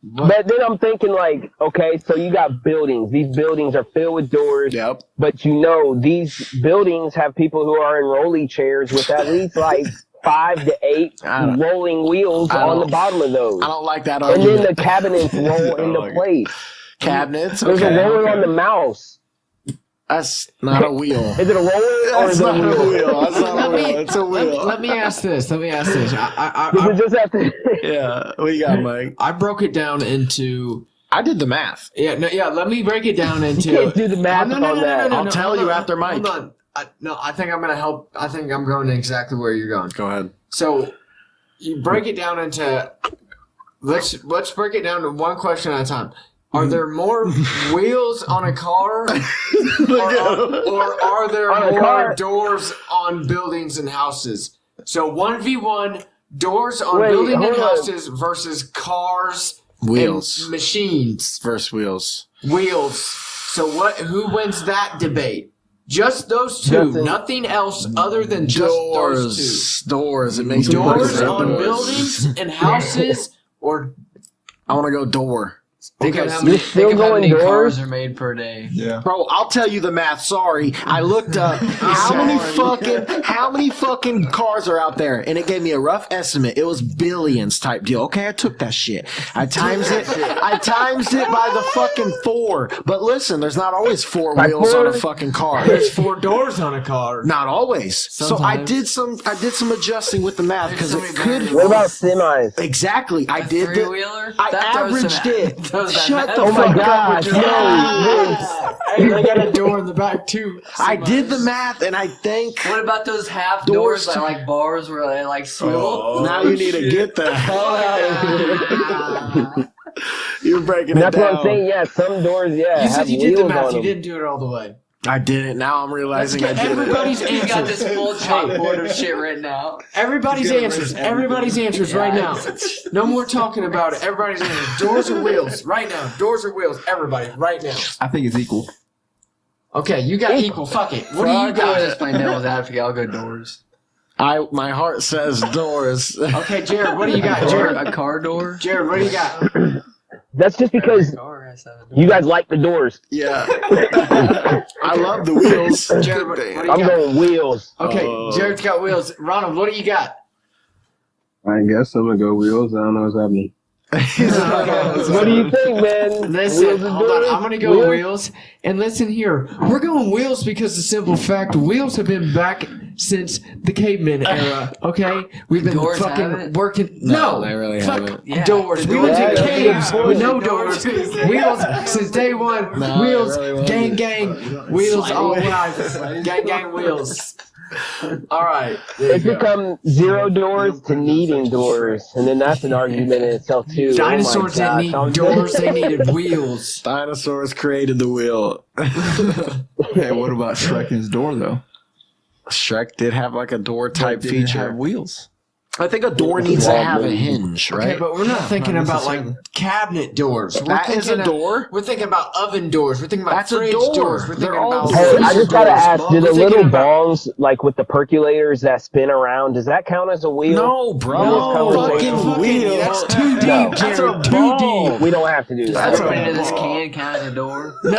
But then I'm thinking like, okay, so you got buildings. These buildings are filled with doors. Yep. But these buildings have people who are in rolly chairs with at least like 5 to 8 rolling wheels on the bottom of those. I don't like that And argument. then the cabinets roll into place. Cabinets? There's a roller on the mouse. That's not a wheel. Is it a roller or is it a wheel? That's not a wheel. It's a wheel. Let me ask this. Does it just have to... Yeah, what you got, Mike? I broke it down into. I did the math. Yeah, let me break it down into. You can't do the math on that. I'll tell you after Mike. Hold on. I think I'm gonna help. I think I'm going exactly where you're going. Go ahead. So you break it down into. Let's break it down to one question at a time. Are there more wheels on a car, or are there more doors on buildings and houses? So 1v1 doors on buildings and houses versus cars, wheels, and machines versus wheels. Wheels. So who wins that debate? Just those two, nothing else other than just those two. Doors. It makes doors on buildings and houses, or I want to go door. Think of how many cars are made per day. Yeah. Bro, I'll tell you the math. Sorry. I looked up how many fucking cars are out there, and it gave me a rough estimate. It was billions type deal. Okay, I took that shit. I times it by the fucking 4. But listen, there's not always 4 wheels on a fucking car. There's 4 doors on a car. Not always. Sometimes. So I did some adjusting with the math because it could. What about semis? Exactly. I did the three-wheeler? I averaged it. Shut the Oh my fuck gosh, up. Hey, they got a door in the back too. I did the math, and I think. What about those half doors that are like bars where they like swivel? Now you need to get the hell out of here. You're breaking it down. That's what I'm saying. Yeah, some doors. Yeah, You said have you did the wheels math. on You them. didn't do it all the way. I did it. Now I'm realizing I did Everybody's it. You got answers. this full chalkboard of shit written out. Everybody's answers. Everybody's answers right now. No more talking about it. Everybody's answers. Doors or wheels right now. Doors or wheels. Everybody right now. I think it's equal. Okay, you got equal. Fuck it. What do you I was got? just playing devil's advocate. I'll go doors. My heart says doors. Okay, Jared, what do you got? Jared, a car door. Jared, what do you got? That's just because you guys like the doors. Yeah. I love the wheels. Jared, what do you I'm got? going wheels. Okay, Jared's got wheels. Ronald, what do you got? I guess I'm gonna go wheels. I don't know what's happening. What do you think, man? Listen, hold on. I'm gonna go wheels. And listen here, we're going wheels because the simple fact wheels have been back since the caveman era. Okay, we've been Doors fucking haven't? working. No, they really fuck haven't. Yeah. doors. We went to caves with no doors. Yeah. Wheels since day one. No, Wheels, it really wasn't. gang, gang. Wheels all life. Gang, gang, wheels. All right. It's become 0 doors to needing doors, and then that's an argument in itself too. Dinosaurs oh my didn't gosh, need doors; they needed wheels. Dinosaurs created the wheel. Hey, what about Shrek and his door though? Shrek did have like a door type Didn't feature. have wheels. I think a door needs to have a hinge, right? Okay, but we're not thinking not about like necessarily. cabinet doors. We're That is thinking a door. We're thinking about oven doors. We're thinking about That's a fridge door. doors. We're They're thinking all about. Hey, I freezer just gotta doors. ask: do We're the thinking little about- bongs, like with the percolators that spin around, does that count as a wheel? No, bro. No, Fucking wheel. That's too deep, No. Jared. That's a Too deep. We don't have to do that. That's put into this can count as a door. No,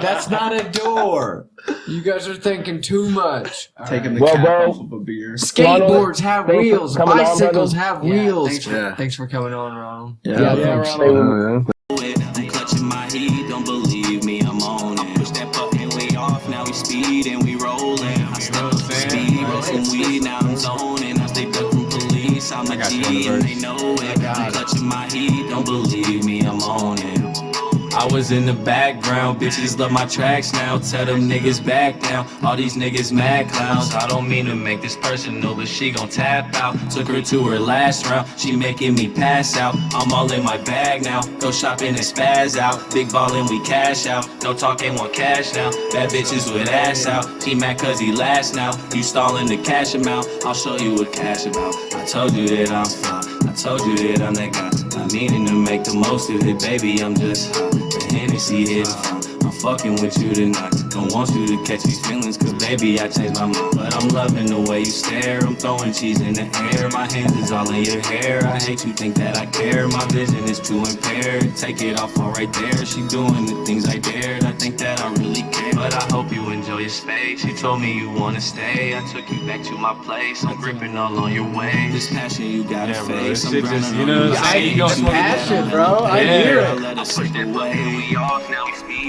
that's not a door. You guys are thinking too much. Taking the Well, cap bro, off of a beer. Skateboards have thanks for wheels. coming on, Bicycles brother. have wheels. Thanks for coming on, Ronald. Yeah, Ronald. I'm clutching my heat, don't believe me, I'm on it. Push that fucking way off, now we speed and we rolling. I step up the speed, roll some weed, now I'm zoning. I stay back from police, I'm a G and they know it. I'm clutching my heat, don't believe me, I'm on it. I was in the background, bitches love my tracks now. Tell them niggas back down, all these niggas mad clowns. I don't mean to make this personal, but she gon' tap out. Took her to her last round, she making me pass out. I'm all in my bag now, go shopping and spaz out. Big ballin', we cash out, no talking, want cash now. Bad bitches with ass out, he mad cause he last now. You stallin' the cash amount, I'll show you what cash about. I told you that I'm fine, I told you that I'm that guy. I'm meaning to make the most of it, baby, I'm just high. The Hennessy is fine, I'm fucking with you tonight. Don't want you to catch these feelings, cause baby, I changed my mind. But I'm loving the way you stare. I'm throwing cheese in the air. My hands is all in your hair. I hate you think that I care. My vision is too impaired. Take it off all right there. She doing the things I dared. I think that I really care. But I hope you enjoy your stay. She told me you wanna stay. I took you back to my place. I'm gripping all on your way. This passion you gotta face. I'm just, you know what I'm saying? It's passion, bro. I hear it.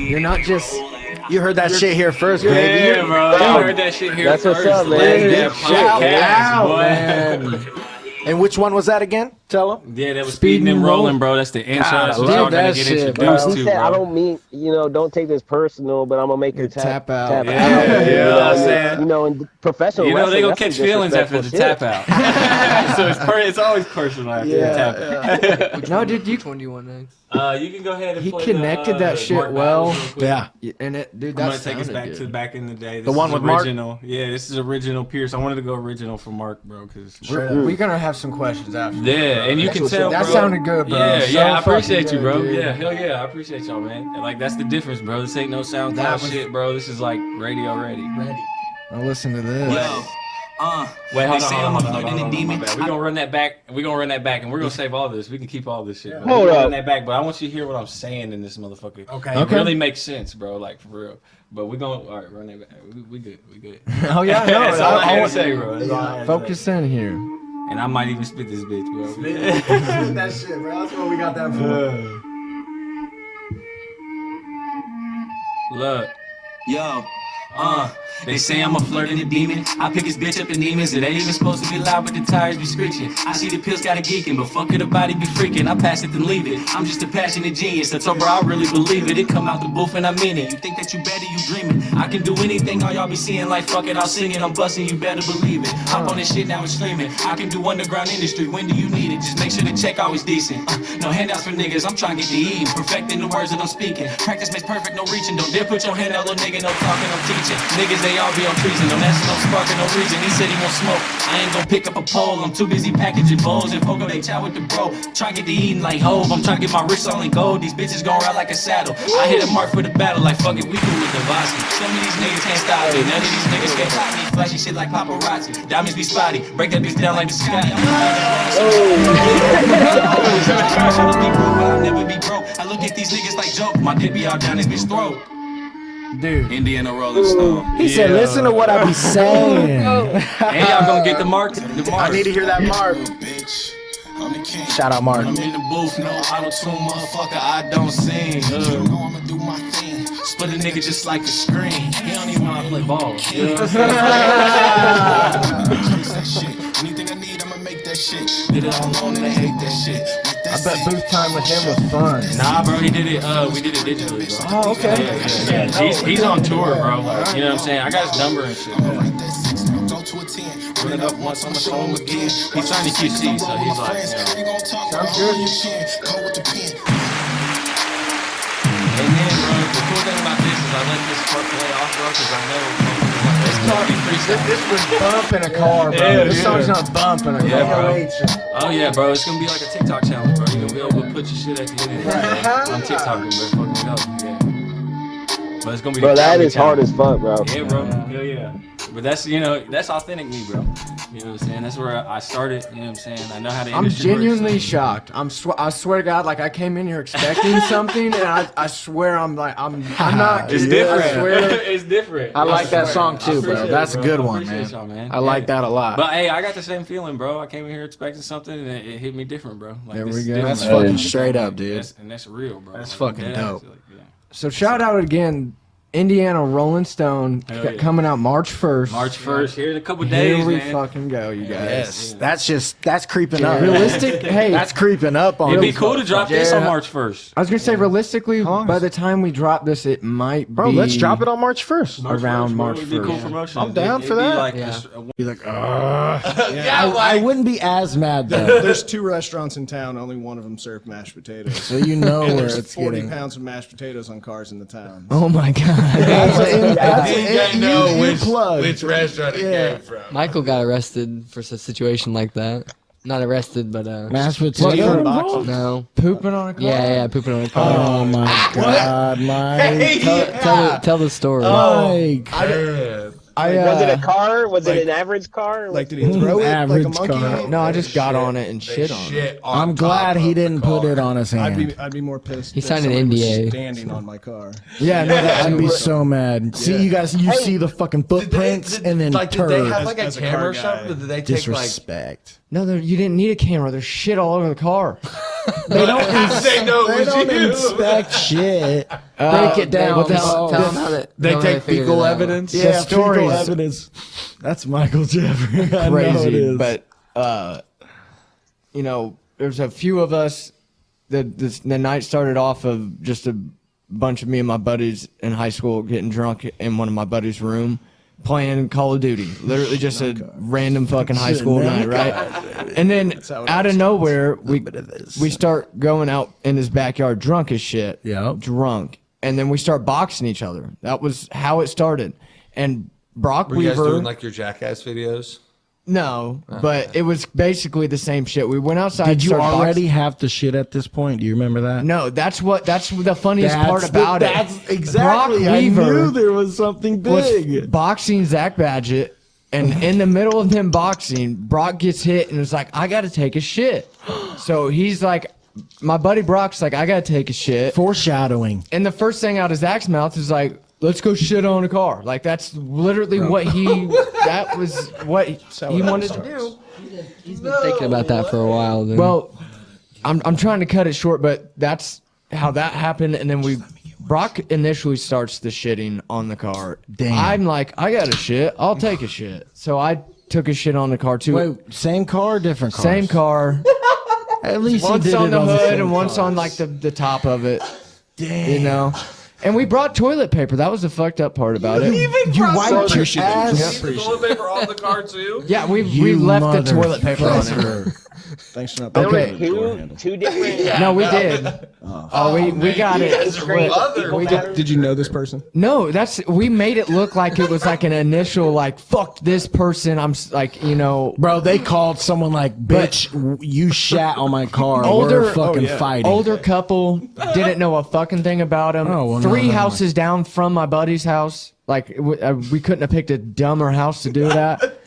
You're not just. You heard that shit here first, yeah, baby. Yeah, bro. You heard that shit here That's first. That's what's up, man. Shout out, man. And which one was that again? Tell him. Yeah, that was Speeding and Rolling, bro. That's the intro. That's what y'all gonna get introduced to, bro. I don't mean, don't take this personal, but I'm gonna make her tap out. Yeah, you know what I'm saying? In professional wrestling, they gonna catch feelings after the tap out. So it's always personal after the tap out. No, dude, which one do you want next? You can go ahead and he play connected that shit well. Yeah. And it, dude, I'm that's gonna take us back to back in the day. The one with original. Yeah, this is original Pierce. I wanted to go original for Mark, bro, because we're gonna have some questions after. Yeah, and you can tell, that bro. sounded good, bro. Yeah, I appreciate you, bro. Yeah, hell yeah, I appreciate y'all, man. And like that's the difference, bro. This ain't no SoundCloud shit, bro. This is like radio ready. Now listen to this. Wait, hold on. We're gonna run that back. We're gonna run that back, and we're gonna save all this. We can keep all this shit. Bro. Hold up. Run that back, but I want you to hear what I'm saying in this motherfucker. Okay. It really makes sense, bro. Like for real. But we're gonna all right. Run that back. We good. We good. Oh yeah, no. That's all I want to say, bro. Focus in here. And I might even spit this bitch, bro. That shit, bro. That's what we got that for. Look. Yo. They say I'm a flirting a demon. I pick his bitch up in demons. It ain't even supposed to be loud, but the tires be screeching. I see the pills got a geeking, but fuck it, the body be freaking. I pass it then leave it. I'm just a passionate genius. That's all, bro. I really believe it. It come out the booth and I mean it. You think that you better, you dreaming. I can do anything, all y'all be seeing. Like fuck it, I'll sing it. I'm busting, you better believe it. Hop on this shit now, it's streaming. I can do underground industry. When do you need it? Just make sure the check always decent. No handouts for niggas. I'm trying to get to eating. Perfecting the words that I'm speaking. Practice makes perfect, no reaching. Don't dare put your hand out, little nigga. No talking, no teaching. Niggas, they all be on treason. Don't ask no sparking, no reason. He said he won't smoke. I ain't gon' pick up a pole. I'm too busy packaging bowls and pogo they chat with the bro. Try to get to eating like Hove. I'm trying to get my wrist all in gold. These bitches gon' ride like a saddle. I hit a mark for the battle like fuck it, we cool with the Vasi. Some of these niggas can't stop me. None of these niggas can stop me. Flashy shit like paparazzi. Diamonds be spotty. Break that bitch down like the sky. I'll never be broke. I look at these niggas like joke. My dick be all down this bitch throat. Dude. Indiana Rolling Stone. He said, listen to what I be saying. And y'all gonna get the mark. I need to hear that mark. Shout out Mark. I'm in the booth, no auto-tune, motherfucker, I don't sing. You know I'ma do my thing. Split a nigga just like a screen. He don't even wanna play ball. Anything I need, I'ma make that shit. Did it all alone and I hate that shit. I bet booth time with him was fun. Nah, bro, he did it. We did it digitally, bro. Oh, okay. Yeah. He's on tour, bro. You know what I'm saying? I got his number and shit. Bro. Go to a 10. Run it up once, I'ma show him again. He's trying to QC, so he's like, sounds good. Go with the pen. And then, bro, the cool thing about this is I let this part play off, bro, because I know it's talking freestyle. This was bump in a car, bro. Yeah, this song's not bump in a car. Bro. Oh yeah, bro. It's gonna be like a TikTok challenge, bro. You're gonna be able to put your shit at the end of the day on TikTok, bro. Fucking up. Yeah. But it's gonna be. Bro, that is hard as fuck, bro. Yeah, bro. Hell yeah. But that's that's authentic me, bro. You know what I'm saying? That's where I started. You know what I'm saying? I know how to. I'm genuinely shocked. I swear to God, like I came in here expecting something, and I swear I'm not. It's different. It's different. I like that song too, bro. That's a good one, man. I like that a lot. But hey, I got the same feeling, bro. I came in here expecting something, and it hit me different, bro. Like, there we go. That's fucking straight up, dude. And that's real, bro. That's fucking dope. So shout out again. Indiana Rolling Stone coming out March 1st. March 1st. Here in a couple days, Here we man. fucking go, you guys. Yes, that's creeping up. Realistic, hey, that's creeping up on. It'd be cool to drop this on March 1st. I was gonna say, realistically, by the time we drop this, it might be. Bro, let's drop it on March 1st. Around March 1st. It'd be cool promotion. I'm down for that. Be like, I wouldn't be as mad though. There's 2 restaurants in town. Only one of them serve mashed potatoes. So you know and where there's it's 40 getting. pounds of mashed potatoes on cars in the town. Oh my god. You know which restaurant it came from. Michael got arrested for a situation like that. Not arrested, but mashed potato. No, pooping on a car. Yeah, pooping on a car. Oh my god, Mike! Tell the story. Mike, was it a car? Was it an average car? Like, did he throw it average like a monkey? car. No, I just got on it and shit on it. I'm glad he didn't put it on his hand. I'd be more pissed. He if signed an somebody was NDA. standing on my car. Yeah, no, I'd be so mad. See, you guys, you see the fucking footprints and then like, turd. did they have like a As a camera car or something? Or did they take Disrespect. No, you didn't need a camera. There's shit all over the car. They don't. they know it They was don't you. inspect shit. Break it down. Tell them how that. They take fecal evidence. Yeah, stories. fecal evidence. That's Michael Jeffrey. I know it Crazy, is. but you know, there's a few of us. The night started off of just a bunch of me and my buddies in high school getting drunk in one of my buddies' room, playing Call of Duty. Literally just a random fucking high school night, right? And then out of nowhere, we start going out in his backyard drunk as shit. Yeah, drunk, and then we start boxing each other. That was how it started. And Brock Were you guys Weaver. doing like your Jackass videos? No, but it was basically the same shit. We went outside. Did you started already boxing. have the shit at this point? Do you remember that? No, that's the funniest part about it. That's exactly. Brock I Weaver knew there was something big. was boxing Zach Badgett, and in the middle of them boxing, Brock gets hit and was like, "I got to take a shit." So he's like, my buddy Brock's like, "I got to take a shit." Foreshadowing. And the first thing out of Zach's mouth is like, "Let's go shit on a car." Like that's literally what that was what he wanted to do. He's been thinking about that for a while. Then. Well, I'm trying to cut it short, but that's how that happened. And then Brock initially starts the shitting on the car. Damn. I'm like, I got a shit. I'll take a shit. So I took a shit on the car too. Wait, same car, or different car? Same car. At least once he did on it the on hood same and once car. on like the top of it. Damn. You know. And we brought toilet paper. That was the fucked up part about it. You wiped your ass. The toilet paper on the car too? Yeah, we left the toilet paper on it. Thanks for not There putting were it in the two different. No, we did. We got it. Did you know this person? No, we made it look like it was like an initial like fuck this person. I'm like, you know, Bro, they called someone like, "Bitch, you shat on my car. We're fucking fighting." older couple didn't know a fucking thing about him. Oh, well, 3 no. houses down from my buddy's house. Like we couldn't have picked a dumber house to do that.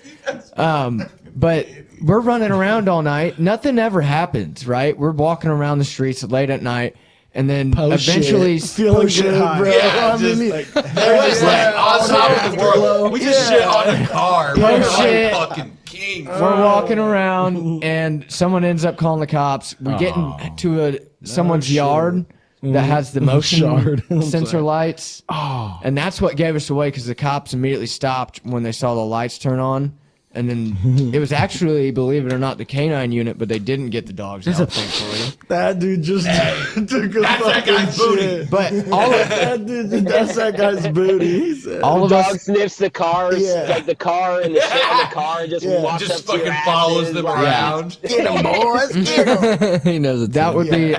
But we're running around all night. Nothing ever happens, right? We're walking around the streets late at night, and then eventually feeling good, bro. Yeah, I mean, just like, on top of the world. We just shit on the car. We're shit. like fucking kings. We're walking around, and someone ends up calling the cops. We get into someone's yard that has the motion sensor lights. Oh. And that's what gave us away because the cops immediately stopped when they saw the lights turn on. And then it was actually, believe it or not, the canine unit, but they didn't get the dogs out, thankfully. That dude just took a that guy's fucking booty. shit. But all of That dude, that's that guy's booty. He said. all of Dog us, sniffs the cars, Yeah. like the car and the shit on the car, and just walks Just up to your fucking follows asses, them like, around. Get him, boys. Get him. he knows it. that would be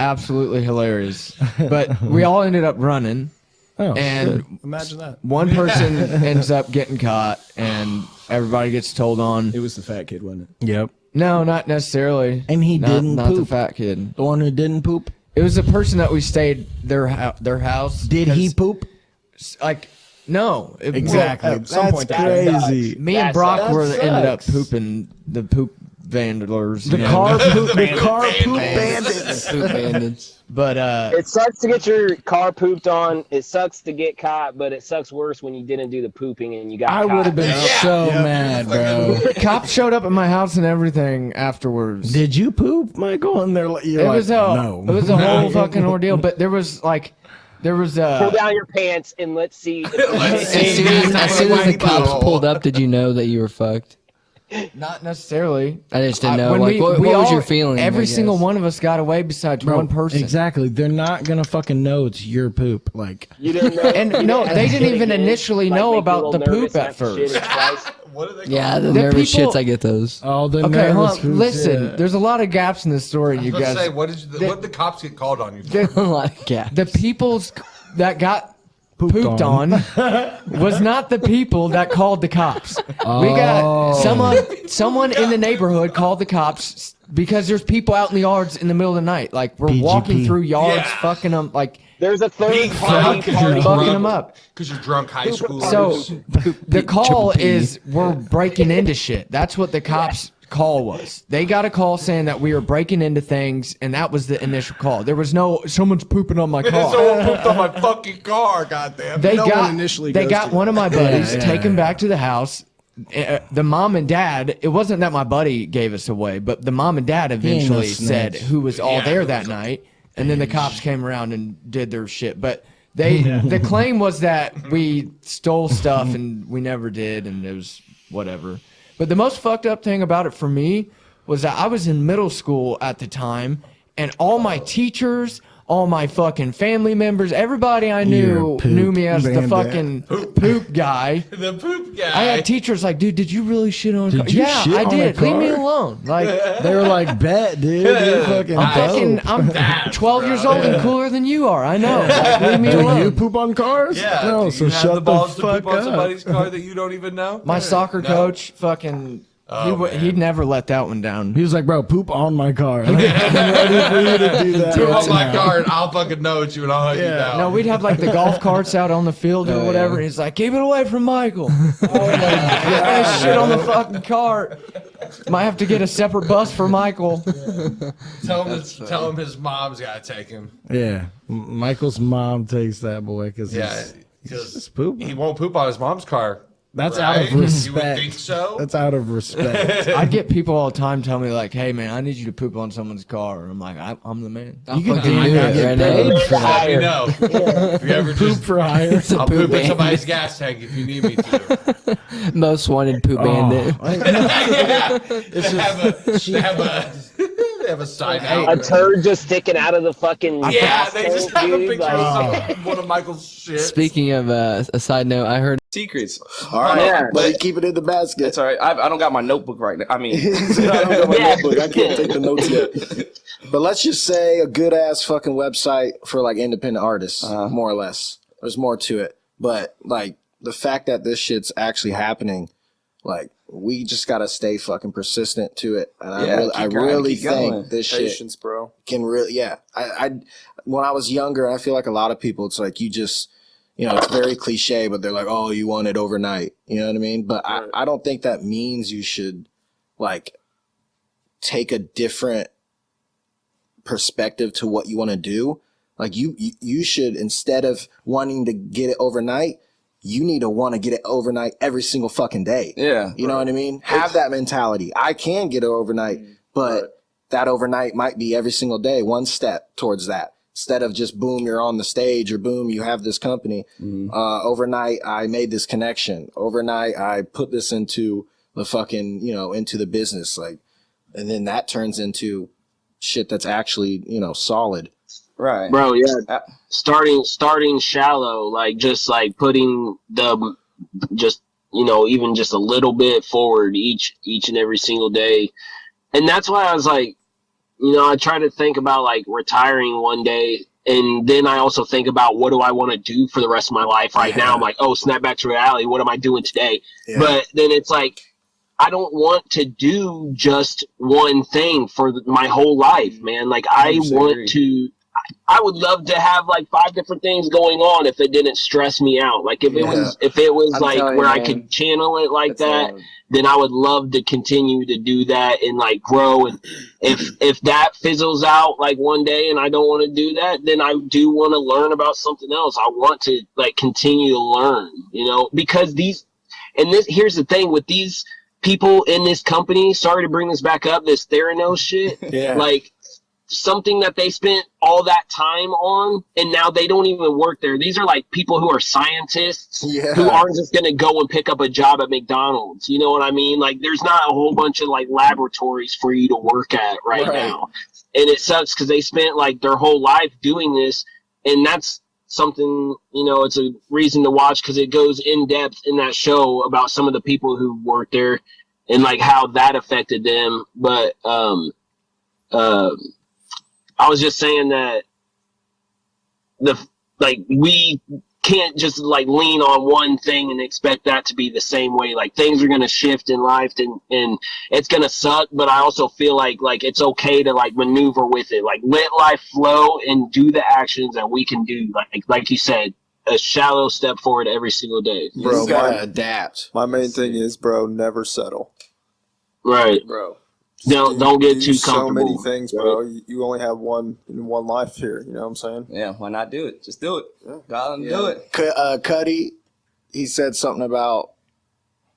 absolutely hilarious. But we all ended up running, Oh, and Imagine that. one person ends up getting caught, and everybody gets told on. It was the fat kid, wasn't it? Yep. No, not necessarily. And he didn't not the poop. fat kid. The one who didn't poop. It was the person that we stayed their house. Did he because, poop? Like, no. Exactly. Well, at some That's point crazy. me and Brock That were ended up sucks. pooping the poop vandalers. The you know. car poop. The car poop bandits. bandits. But It sucks to get your car pooped on. It sucks to get caught, but it sucks worse when you didn't do the pooping and you got I caught. would have been so mad, bro. cops showed up at my house and everything afterwards. Did you poop, Michael? And they're like, you're It like, was a no. it was a whole fucking ordeal. But there was Pull down your pants and let's see. As soon as the cops pulled up, did you know that you were fucked? not necessarily. I just didn't know. When Like, what was your feeling? Every I single guess? one of us got away besides Bro, one person. Exactly. They're not gonna fucking know it's your poop. Like, You didn't know. And no, they didn't even initially know about the poop at first. What are they called? Yeah, the The nervous people- shits. I get those. all the Okay, nervous hold on. poops, Listen, yeah. there's a lot of gaps in this story, you Let's guys. say, what did the cops get called on you for? The, Like, yeah. the people's that got pooped on was not the people that called the cops. We got someone in the neighborhood called the cops because there's people out in the yards in the middle of the night. Like, we're walking through yards, fucking them. Like, there's a third party fucking them up. Because you're drunk high school. So the call is we're breaking into shit. That's what the cops call was. They got a call saying that we were breaking into things, and that was the initial call. There was no someone's pooping on my car. Someone pooped on my fucking car. Goddamn. They got one of my buddies taken back to the house. The mom and dad. It wasn't that my buddy gave us away, but the mom and dad eventually said who was all there that night. And then the cops came around and did their shit. But the claim was that we stole stuff and we never did, and it was whatever. But the most fucked up thing about it for me was that I was in middle school at the time, and all my teachers, all my fucking family members, everybody I knew me as the fucking poop guy. The poop guy. I had teachers like, dude, did you really shit on a car? Yeah, I did. Leave me alone. Like, they were like, bet, dude. I'm 12 years old and cooler than you are. I know. Like, leave me alone. Do you poop on cars? Yeah. No, so shut the balls the to fuck poop on up. somebody's car that you don't even know? My soccer coach fucking... he'd never let that one down. He was like, bro, poop on my car. I'm ready for you to do that. Poop on my car and I'll fucking know it's you and I'll hug you down. No, we'd have like the golf carts out on the field or whatever. And he's like, keep it away from Michael. Oh my God. Shit on the fucking cart. Might have to get a separate bus for Michael. Tell him his mom's got to take him. Yeah. Michael's mom takes that boy because he's poop. He won't poop on his mom's car. That's out of respect. You would think so? That's out of respect. I get people all the time tell me like, "Hey man, I need you to poop on someone's car." And I'm like, "I'm the man." You can do that Let me know. If you ever poop just for hire. I'll poop in somebody's gas tank if you need me to. Most wanted poop bandit. They have a sign out. A turd just sticking out of the fucking. Yeah, they just have a picture like, of one of Michael's shit. Speaking of a side note, I heard secrets. All right, but keep it in the basket. That's all right. I don't got my notebook right now. I mean, I don't got my notebook. I can't take the notes yet. But let's just say a good ass fucking website for like independent artists, more or less. There's more to it, but like the fact that this shit's actually happening, like we just gotta stay fucking persistent to it. And I really think this Patience, shit bro. can really, I when I was younger, I feel like a lot of people, it's like you just. You know, it's very cliche, but they're like, oh, you want it overnight. You know what I mean? But I don't think that means you should, like, take a different perspective to what you want to do. Like, you should, instead of wanting to get it overnight, you need to want to get it overnight every single fucking day. Yeah. You know what I mean? Have that mentality. I can get it overnight, but that overnight might be every single day, one step towards that. Instead of just boom, you're on the stage, or boom, you have this company. Overnight, I made this connection. Overnight, I put this into the fucking, into the business. Like, and then that turns into shit that's actually, solid. Right. Bro, yeah. Starting shallow, like just like putting the, even just a little bit forward each and every single day. And that's why I was like, I try to think about like retiring one day, and then I also think about what do I want to do for the rest of my life. Right now, I'm like, oh, snap back to reality. What am I doing today? Yeah. But then it's like, I don't want to do just one thing for my whole life, man. Like I would love to have like 5 different things going on if it didn't stress me out. Like if it was like where I could channel it like that. Then I would love to continue to do that and like grow. And if that fizzles out like one day and I don't want to do that, then I do want to learn about something else. I want to like continue to learn, because here's the thing with these people in this company. Sorry to bring this back up, this Theranos shit. Yeah. Like something that they spent all that time on, and now they don't even work there. These are like people who are scientists who aren't just going to go and pick up a job at McDonald's. You know what I mean? Like there's not a whole bunch of like laboratories for you to work at right now. And it sucks because they spent like their whole life doing this. And that's something, it's a reason to watch because it goes in depth in that show about some of the people who worked there and like how that affected them. But, I was just saying that we can't just like lean on one thing and expect that to be the same way. Like things are going to shift in life and it's going to suck, but I also feel like it's okay to like maneuver with it. Like let life flow and do the actions that we can do. Like you said, a shallow step forward every single day. Bro, you gotta adapt. My main thing is, bro, never settle. Right. Bro. Don't get too comfortable. So many things, bro. You only have one life here. You know what I'm saying? Yeah. Why not do it? Just do it. Yeah. Go out and do it. Cuddy, he said something about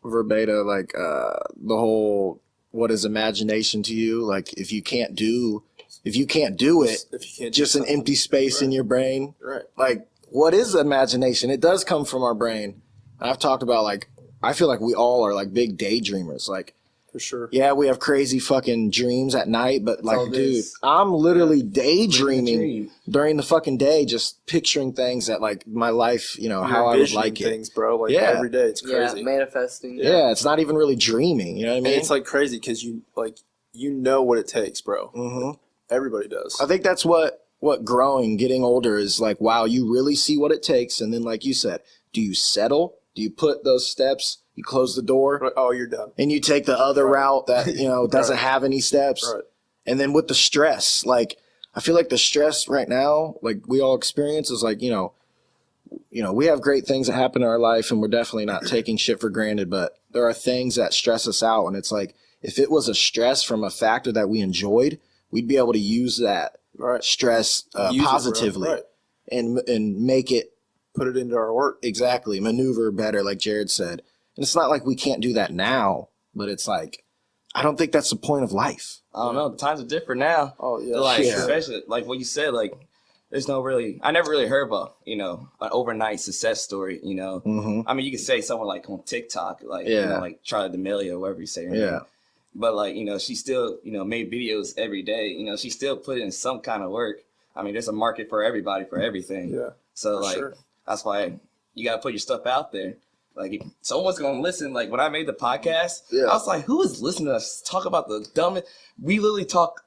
verbatim, like the whole what is imagination to you? Like if you can't do it, just an empty space in your brain. Right. Like what is imagination? It does come from our brain. And I've talked about like I feel like we all are like big daydreamers. Like. For sure. Yeah, we have crazy fucking dreams at night, but like, dude, I'm literally daydreaming during the fucking day, just picturing things that like my life, you know, how I would like it. Things, bro, like every day, it's crazy. Yeah, manifesting. Yeah, it's not even really dreaming. You know what I mean? And it's like crazy because you know what it takes, bro. Mm-hmm. Everybody does. I think that's what growing, getting older is like. Wow, you really see what it takes, and then like you said, do you settle? Do you put those steps? You close the door. Oh, you're done. And you take the other route that, you know, doesn't have any steps. Right. And then with the stress, like, I feel like the stress right now, like we all experience is like, you know, we have great things that happen in our life and we're definitely not taking shit for granted, but there are things that stress us out. And it's like, if it was a stress from a factor that we enjoyed, we'd be able to use that stress positively and make it. Put it into our work. Exactly. Maneuver better, like Jared said. And it's not like we can't do that now, but it's like, I don't think that's the point of life. I don't know. The times are different now. Oh, yeah. Like, especially, like what you said, like, there's no really, I never really heard about, you know, an overnight success story, you know. Mm-hmm. I mean, you could say someone like on TikTok, like, you know, like Charlie D'Amelio, whatever you say. Her name. But, like, you know, she still, you know, made videos every day. You know, she still put in some kind of work. I mean, there's a market for everybody, for everything. Yeah. So, like, that's why you got to put your stuff out there. Like, if someone's going to listen. Like, when I made the podcast, I was like, who is listening to us talk about the dumbest? We literally talk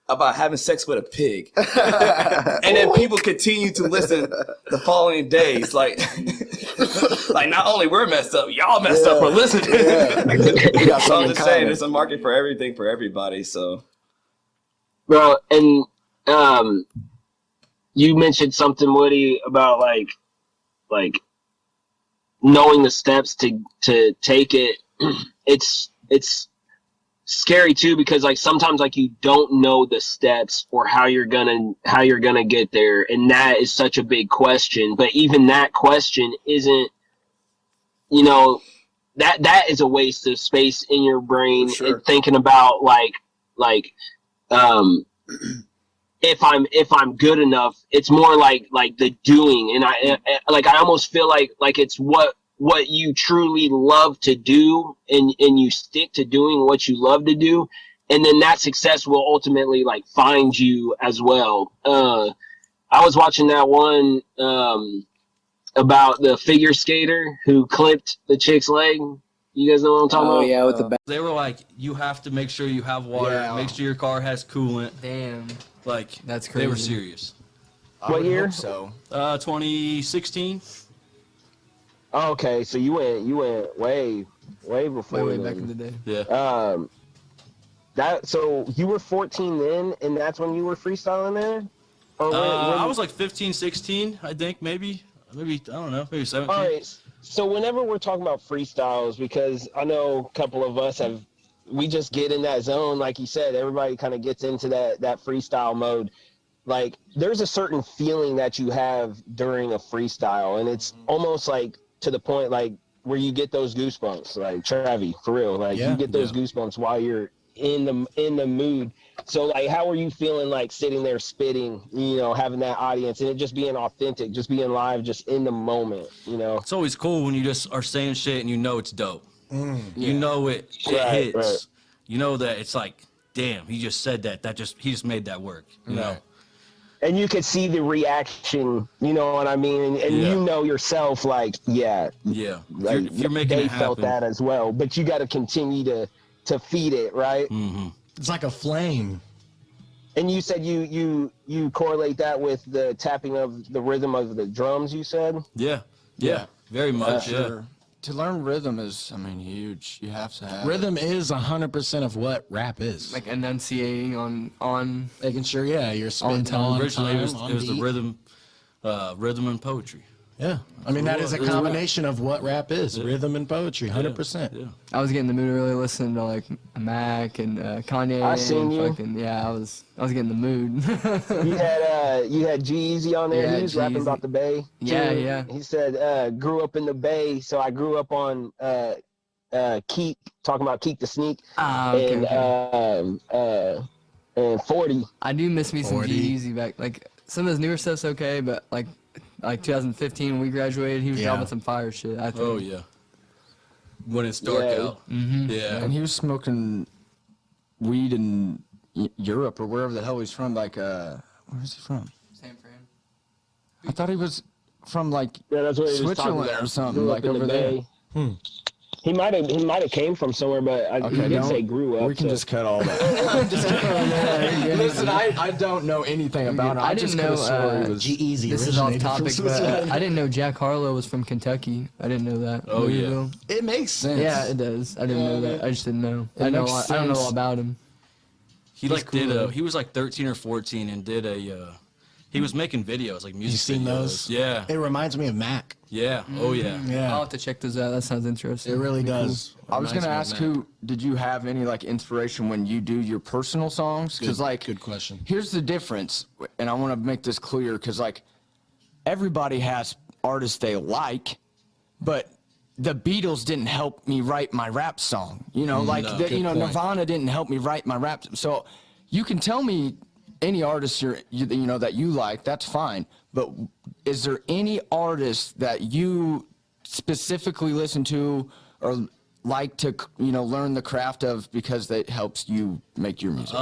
about having sex with a pig. And then people continue to listen the following days. Like, like not only we're messed up, y'all messed up for listening. So I'm just saying, there's a market for everything for everybody. So, bro, and you mentioned something, Woody, about like knowing the steps to take it. It's scary too, because like sometimes like you don't know the steps or how you're gonna get there, and that is such a big question. But even that question isn't, you know, that is a waste of space in your brain. And thinking about like if I'm good enough, it's more like the doing. And I almost feel like it's what you truly love to do, and you stick to doing what you love to do, and then that success will ultimately like find you as well. I was watching that one about the figure skater who clipped the chick's leg. You guys know what I'm talking about? Yeah, with the they were like, you have to make sure you have water, make sure your car has coolant. Damn. Like, that's crazy. They were serious. What year? So 2016. Oh, okay, so you went way before. Way back in the day. Yeah. So you were 14 then, and that's when you were freestyling there? Or when I was like 15, 16, I think, maybe I don't know, maybe 17. All right. So whenever we're talking about freestyles, because I know a couple of us we just get in that zone, like you said, everybody kind of gets into that freestyle mode. Like, there's a certain feeling that you have during a freestyle, and it's almost like to the point like where you get those goosebumps, like Travi, for real. Like, you get those goosebumps while you're in the mood. So, like, how are you feeling, like, sitting there spitting, you know, having that audience, and it just being authentic, just being live, just in the moment, you know? It's always cool when you just are saying shit and you know it's dope. You know it hits. Right. You know that it's like, damn, he just said that. He just made that work. You know. And you could see the reaction. You know what I mean? And you know yourself, like, like, you're making they it happen. felt that as well. But you got to continue to feed it, right? Mm-hmm. It's like a flame. And you said you correlate that with the tapping of the rhythm of the drums. You said. Yeah. Yeah, very much. Sure. To learn rhythm is, I mean, huge. You have to have Rhythm is 100% of what rap is. Like enunciating on making sure, you're spitting time. Originally, time, it was the rhythm and poetry. Yeah, I mean that is a combination of what rap is: rhythm and poetry, 100%. Yeah. I was getting in the mood earlier listening to like Mac and Kanye. I seen you. I was getting in the mood. You had G-Eazy on there. Yeah, He was rapping about the Bay. Too. Yeah. He said, grew up in the Bay, so I grew up on Keek, talking about Keek the Sneak, and 40. I do miss me some G-Eazy back. Like some of his newer stuff's okay, but like 2015 when we graduated, he was dropping some fire shit. I think. Oh yeah. When it's dark out. Mm-hmm. Yeah. And he was smoking weed in Europe or wherever the hell he's from. Like, where is he from? San Fran. I thought he was from like that's what he was talking Switzerland about. or something, Grew up like in the over there. Bay. He might have came from somewhere, but he didn't say grew up. We can just cut all that. Listen, I don't know anything about him. I didn't know G-Eazy. This is off topic, but I didn't know Jack Harlow was from Kentucky. I didn't know that. Oh yeah. It makes sense. Yeah, it does. I didn't know that. I just didn't know. I don't know all about him. He he was like 13 or 14 and did a. He was making videos, like music You seen videos. those? Yeah. It reminds me of Mac. Yeah. Oh yeah. Yeah. I'll have to check those out. That sounds interesting. It really does. I was gonna ask did you have any like inspiration when you do your personal songs? Because like, good question. Here's the difference, and I want to make this clear because like, everybody has artists they like, but the Beatles didn't help me write my rap song. You know, like Nirvana didn't help me write my rap. So you can tell me any artist you know that you like, that's fine. But is there any artist that you specifically listen to or like to learn the craft of because that helps you make your music?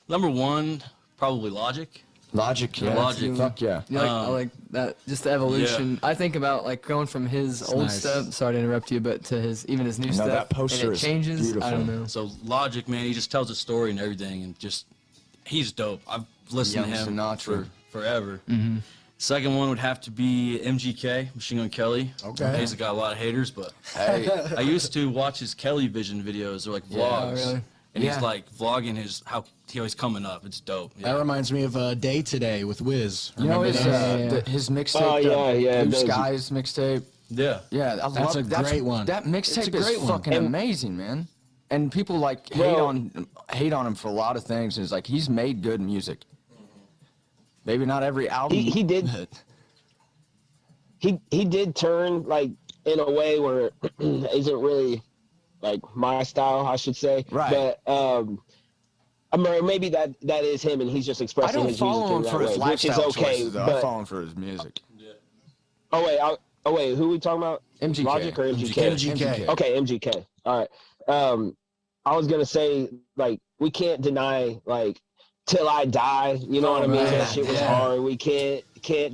Number one, probably Logic. Logic, yeah. Logic. Fuck yeah. I like that. Just the evolution. Yeah. I think about like going from his old stuff. Sorry to interrupt you, but to even his new stuff. That poster and it changes. Is beautiful. I don't know. So Logic, man, he just tells a story and everything, and just he's dope. I've listened to him for forever. Mm-hmm. Second one would have to be MGK, Machine Gun Kelly. Okay. He's got a lot of haters, but hey, I used to watch his Kelly Vision videos or like vlogs. Yeah, really? And he's like vlogging how he always coming up. It's dope. Yeah. That reminds me of Day Today with Wiz. You know his mixtape, Blue Skies mixtape. Yeah. Yeah, That's a great one. That mixtape is great one. fucking amazing, man. And people like hate on him for a lot of things. And it's like he's made good music. Maybe not every album. He did. He did turn like in a way where isn't really like my style, I should say. Right. But I mean, maybe that is him, and he's just expressing his music in that way, which is okay. Choices, I follow him for his music. Yeah. Oh wait, who are we talking about? MGK. Logic or MGK? MGK. Okay, MGK. All right. I was gonna say like we can't deny like Till I Die. You know what I mean? That shit was hard. We can't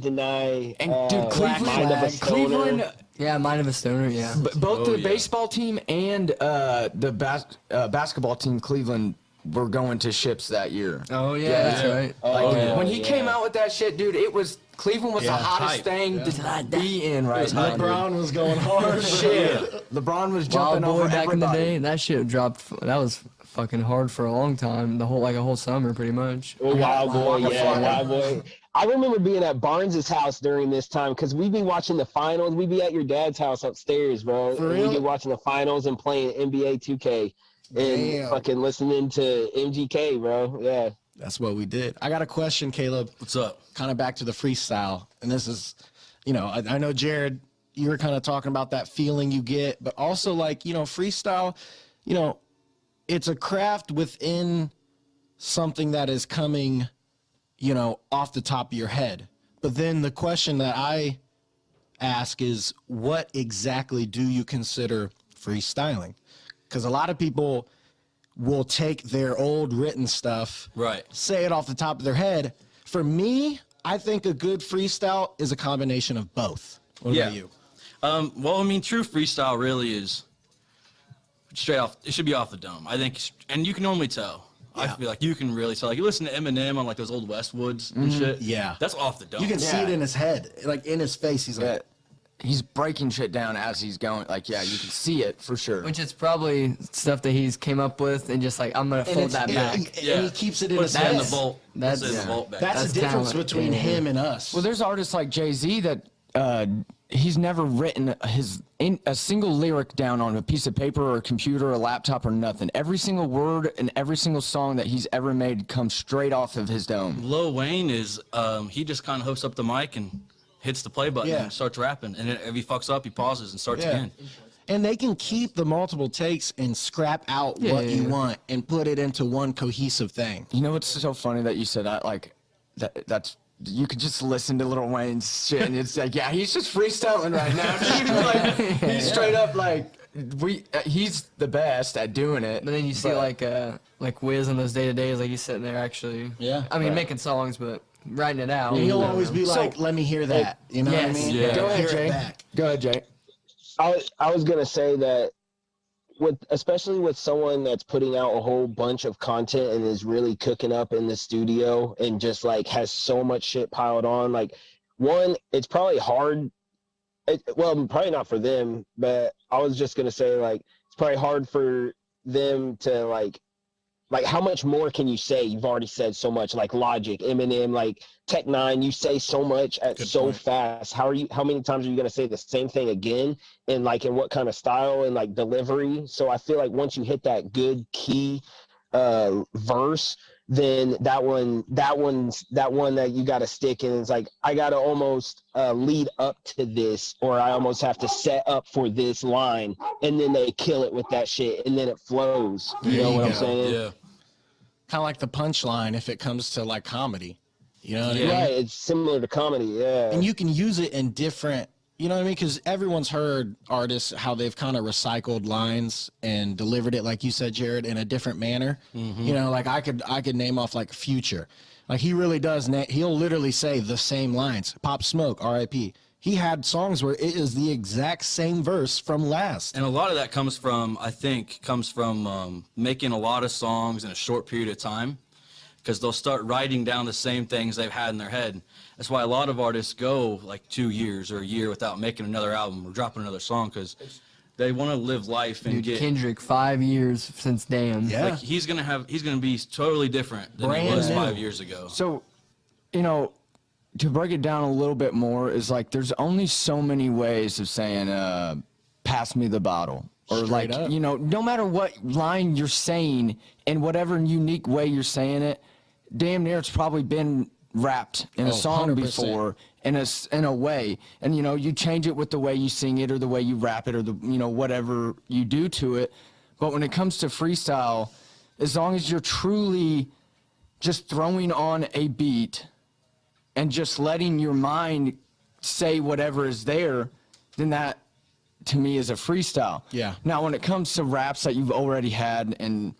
deny. And dude, Cleveland. Yeah, Mind of a Stoner. Yeah. Both the baseball team and the basketball team, Cleveland, were going to ships that year. Oh yeah, that's right. When he came out with that shit, dude, Cleveland was the hottest thing to be in right now. LeBron was going hard. Shit. LeBron was jumping over back everybody. in the day. That shit dropped. That was fucking hard for a long time. A whole summer, pretty much. Wild Boy. I remember being at Barnes's house during this time because we'd be watching the finals. We'd be at your dad's house upstairs, bro. For real? We'd be watching the finals and playing NBA 2K and fucking listening to MGK, bro. Yeah. That's what we did. I got a question, Caleb. What's up? Kind of back to the freestyle. And this is, I know, Jared, you were kind of talking about that feeling you get, but also like, freestyle, it's a craft within something that is coming, off the top of your head. But then the question that I ask is, what exactly do you consider freestyling? Because a lot of people will take their old written stuff, say it off the top of their head. For me, I think a good freestyle is a combination of both. What about you? Well, I mean, true freestyle really is straight off. It should be off the dome. I think, and you can normally tell. Yeah. I feel like you can really tell. Like you listen to Eminem on like those old Westwoods and shit. Yeah, that's off the dome. You can see it in his head, like in his face. He's like, he's breaking shit down as he's going. Like, yeah, you can see it for sure. Which is probably stuff that he's came up with and just like, I'm gonna fold that back. And he keeps it in Puts his it in head. the vault. That's Puts it in the vault back. That's the difference talent. between him and us. Well, there's artists like Jay-Z that he's never written a single lyric down on a piece of paper or a computer or a laptop or nothing. Every single word and every single song that he's ever made comes straight off of his dome. Lil Wayne is he just kind of hooks up the mic and hits the play button Yeah. and starts rapping. And then if he fucks up, he pauses and starts again. And they can keep the multiple takes and scrap out what you want and put it into one cohesive thing. You know what's so funny that you said that? Like, that's you could just listen to Lil Wayne's shit and it's like, yeah, he's just freestyling right now. Like, he's straight up like, he's the best at doing it. But then you see like Wiz on those day-to-days, like he's sitting there actually. Yeah. I mean, making songs, but writing it out. And he'll always be like, let me hear that. You know what I mean? Yeah. Go ahead, Hear it Jay. back. Go ahead, Jay. I was gonna say that especially with someone that's putting out a whole bunch of content and is really cooking up in the studio and just like has so much shit piled on. Like, one, it's probably hard. Well, probably not for them, but I was just gonna say like it's probably hard for them to like how much more can you say? You've already said so much. Like Logic, Eminem, like Tech Nine, you say so much at fast. How many times are you gonna say the same thing again? And like in what kind of style and like delivery? So I feel like once you hit that good key verse, then that one that you gotta stick in is like I gotta almost lead up to this, or I almost have to set up for this line, and then they kill it with that shit, and then it flows. You know what I'm saying? Yeah. Kind of like the punchline if it comes to like comedy. You know what I mean? Right, it's similar to comedy, yeah. And you can use it in different, you know what I mean? Because everyone's heard artists, how they've kind of recycled lines and delivered it, like you said, Jared, in a different manner. Mm-hmm. You know, like I could name off like Future. Like he really does, he'll literally say the same lines. Pop Smoke, R.I.P. He had songs where it is the exact same verse from last. And a lot of that comes from making a lot of songs in a short period of time, because they'll start writing down the same things they've had in their head. That's why a lot of artists go like 2 years or a year without making another album or dropping another song, because they want to live life and get Kendrick 5 years since Damn. Yeah. like he's gonna be totally different than he was 5 years ago. So, you know, to break it down a little bit more is like there's only so many ways of saying pass me the bottle, or Straight like up. you know, no matter what line you're saying and whatever unique way you're saying it, damn near it's probably been rapped in a song 100%. before in a way, and you know, you change it with the way you sing it or the way you rap it or the, you know, whatever you do to it. But when it comes to freestyle, as long as you're truly just throwing on a beat and just letting your mind say whatever is there, then that to me is a freestyle. Yeah. Now when it comes to raps that you've already had and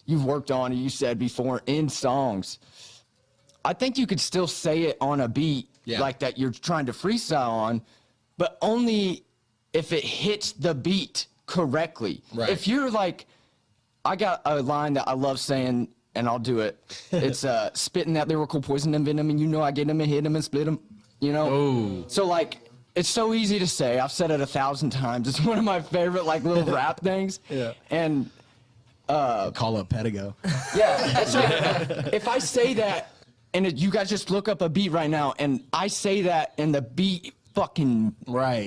you've worked on, you said before, in songs, I think you could still say it on a beat like that you're trying to freestyle on, but only if it hits the beat correctly. Right. If you're like, I got a line that I love saying, and I'll do it. It's spitting that lyrical poison and venom, and you know I get them and hit them and split them, you know? Oh. So like, it's so easy to say. I've said it 1,000 times. It's one of my favorite like little rap things. Yeah. And call up Pedigo. yeah, that's right. If I say that, and you guys just look up a beat right now, and I say that, and the beat fucking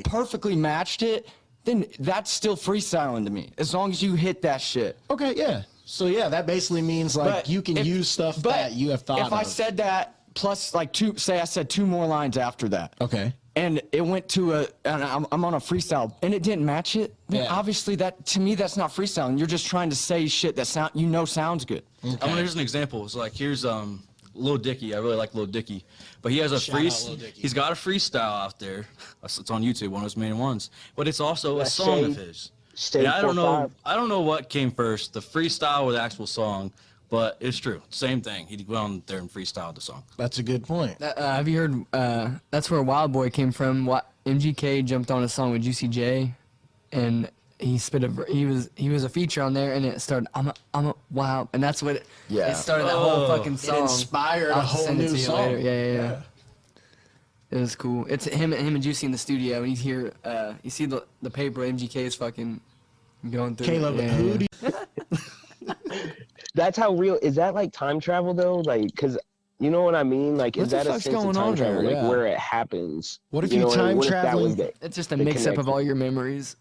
perfectly matched it, then that's still freestyling to me. As long as you hit that shit. Okay, yeah. So yeah, that basically means like But you can use stuff that you have thought of. If I said that plus like say I said 2 more lines after that. Okay. And it went to and I'm on a freestyle, and it didn't match it. Then obviously that, to me, that's not freestyling. You're just trying to say shit that sounds good. Okay. Here's an example. It's like, here's Lil Dicky. I really like Lil Dicky, but he has a he's got a freestyle out there. It's on YouTube, one of his main ones. But it's also a song of his. And I don't know what came first, the freestyle or the actual song. But it's true. Same thing. He went on there and freestyled the song. That's a good point. Have you heard? That's where Wild Boy came from. MGK jumped on a song with Juicy J, and he spit he was a feature on there, and it started. I'm a wild, and that's what it started that whole fucking song. It inspired a whole new song. Yeah. It was cool. It's him and Juicy in the studio, and you see the paper MGK is fucking going through. Caleb, who do you... That's how real. Is that like time travel though? Like, cause you know what I mean? Like, is that a sense of time travel? Like where it happens? What if you time travel? It's just a mix up of all your memories.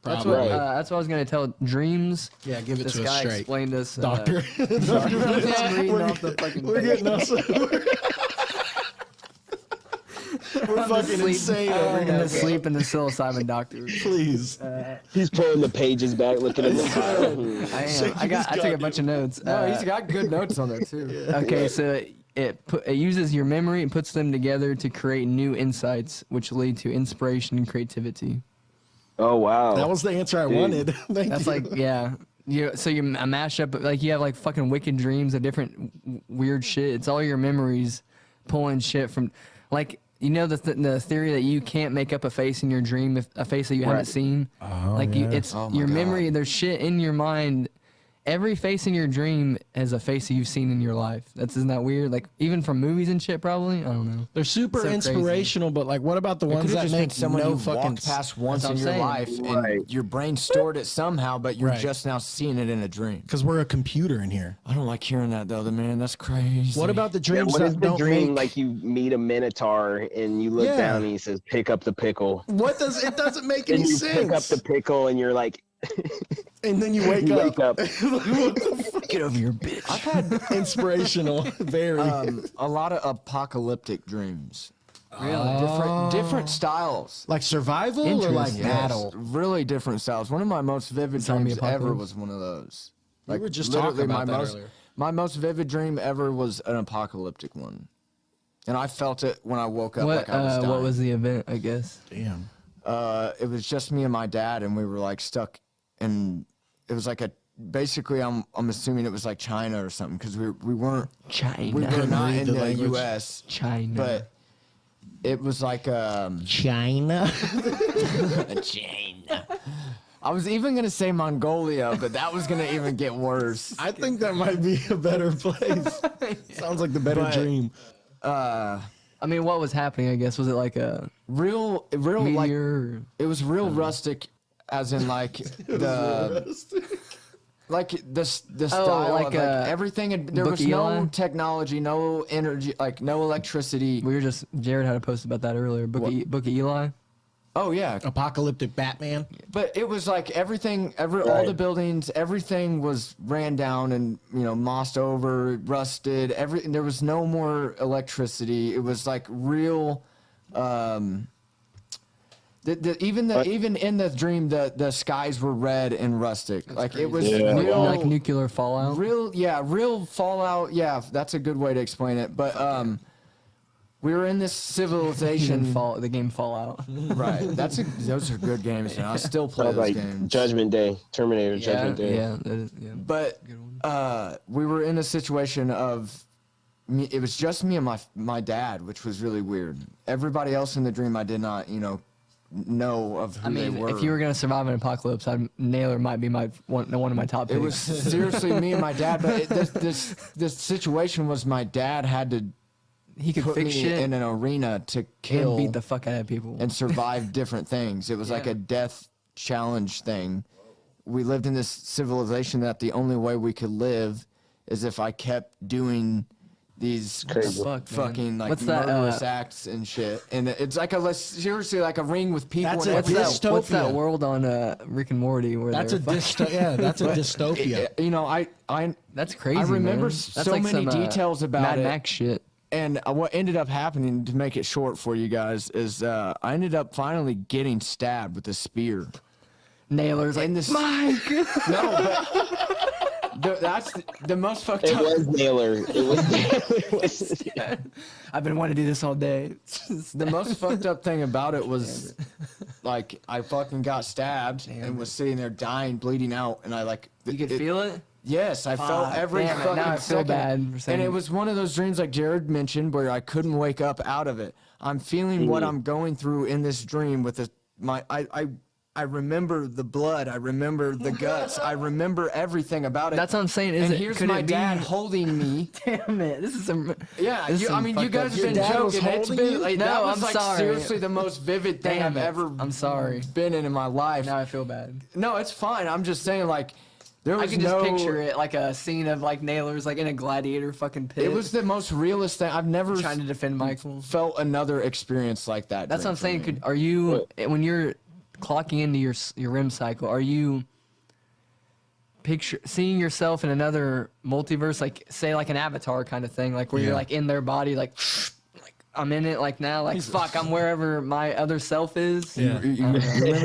That's what I was gonna tell. Dreams. Yeah, give it this to us guy straight. Explained us. Doctor. We're getting us. We're fucking insane over here. The sleep and the psilocybin doctor. Please. He's pulling the pages back, looking at the file. I am. I took a bunch of notes. No, he's got good notes on there too. Okay, so it uses your memory and puts them together to create new insights, which lead to inspiration and creativity. Oh wow, that was the answer I wanted. That's like so you're a mashup. Like you have like fucking wicked dreams of different weird shit. It's all your memories pulling shit from like. You know the theory that you can't make up a face in your dream, a face that you haven't seen. It's your memory. There's shit in your mind. Every face in your dream is a face that you've seen in your life. Isn't that weird? Like even from movies and shit, probably. I don't know. They're super So inspirational, but like, what about the ones that make someone no you fucking walked past once in what your I'm life, and your brain stored it somehow, but you're just now seeing it in a dream? Because we're a computer in here. I don't like hearing that though, man. That's crazy. What about the dreams what that is the don't dream? make... Like you meet a minotaur and you look down and he says, "Pick up the pickle." What does it doesn't make any and you sense? pick up the pickle and you're like, and then you wake up. Get over your bitch. I've had inspirational, very a lot of apocalyptic dreams. Really? Different styles. Like survival or like battle? Really different styles. One of my most vivid Zombie dreams ever apocalypse? was one of those. We were just talking about that earlier. My most vivid dream ever was an apocalyptic one. And I felt it when I woke up like I was dying. What was the event, I guess? Damn. It was just me and my dad, and we were like stuck in, it was like basically I'm assuming it was like China or something, because we weren't China. We were not in the language. US. China. But it was like China. China. I was even gonna say Mongolia, but that was gonna even get worse. I think that might be a better place. Sounds like the better dream. I mean, what was happening? I guess was it like a real meteor? Like it was real rustic, as in like the style like of like everything. There was no technology, no energy, like no electricity. Jared had a post about that earlier. Book of Eli. Oh yeah, apocalyptic Batman. But it was like everything, all the buildings, everything was ran down and mossed over, rusted. There was no more electricity. It was like real. Even in the dream, the skies were red and rustic. That's like crazy. It was real, like nuclear fallout. Real fallout. Yeah, that's a good way to explain it. But we were in this civilization. The game Fallout. Right. Those are good games, and I still play those games. Judgment Day, Terminator, Judgment Day. Yeah. But we were in a situation of it was just me and my dad, which was really weird. Everybody else in the dream I did not, know of who they were. If you were gonna survive an apocalypse, Naylor might be one of my top picks. It was seriously me and my dad, but this situation was my dad had to. He could put fix me shit in an arena to kill and beat the fuck out of people and survive different things. It was like a death challenge thing. We lived in this civilization that the only way we could live is if I kept doing these fucking like murderous acts and shit. And it's like seriously like a ring with people. That's and a dystopia. What's that world on Rick and Morty where that's a dystopia? That's a dystopia. That's crazy. I remember man. so many details about Mad it. Max shit. And what ended up happening, to make it short for you guys, is I ended up finally getting stabbed with a spear. Naylor's like, Mike! No, but that's the most fucked up. It was Naylor. It was Naylor. I've been wanting to do this all day. The most fucked up thing about it was, like, I fucking got stabbed and was sitting there dying, bleeding out, and I like... You could feel it? Yes, I felt every fucking now I feel second. bad for saying And it was one of those dreams like Jared mentioned where I couldn't wake up out of it. I'm feeling what I'm going through in this dream with I I remember the blood. I remember the guts. I remember everything about it. That's what I'm saying. And here's my dad holding me. Damn it! This is some. Yeah, this is some you fucked guys up have been shit. joking. It's been like, No, that was I'm like sorry. seriously the most vivid thing Damn I've it. ever. I'm sorry. Been in my life. Now I feel bad. No, it's fine. I'm just saying like. There was I can just picture it like a scene of like Nailers like in a gladiator fucking pit. It was the most realist thing. I've never trying to defend Michael. Felt another experience like that. That's what I'm saying. Are you when you're clocking into your REM cycle? Are you seeing yourself in another multiverse, like say like an Avatar kind of thing, like where you're like in their body, like I'm in it, like now, like fuck, I'm wherever my other self is. Yeah. You remember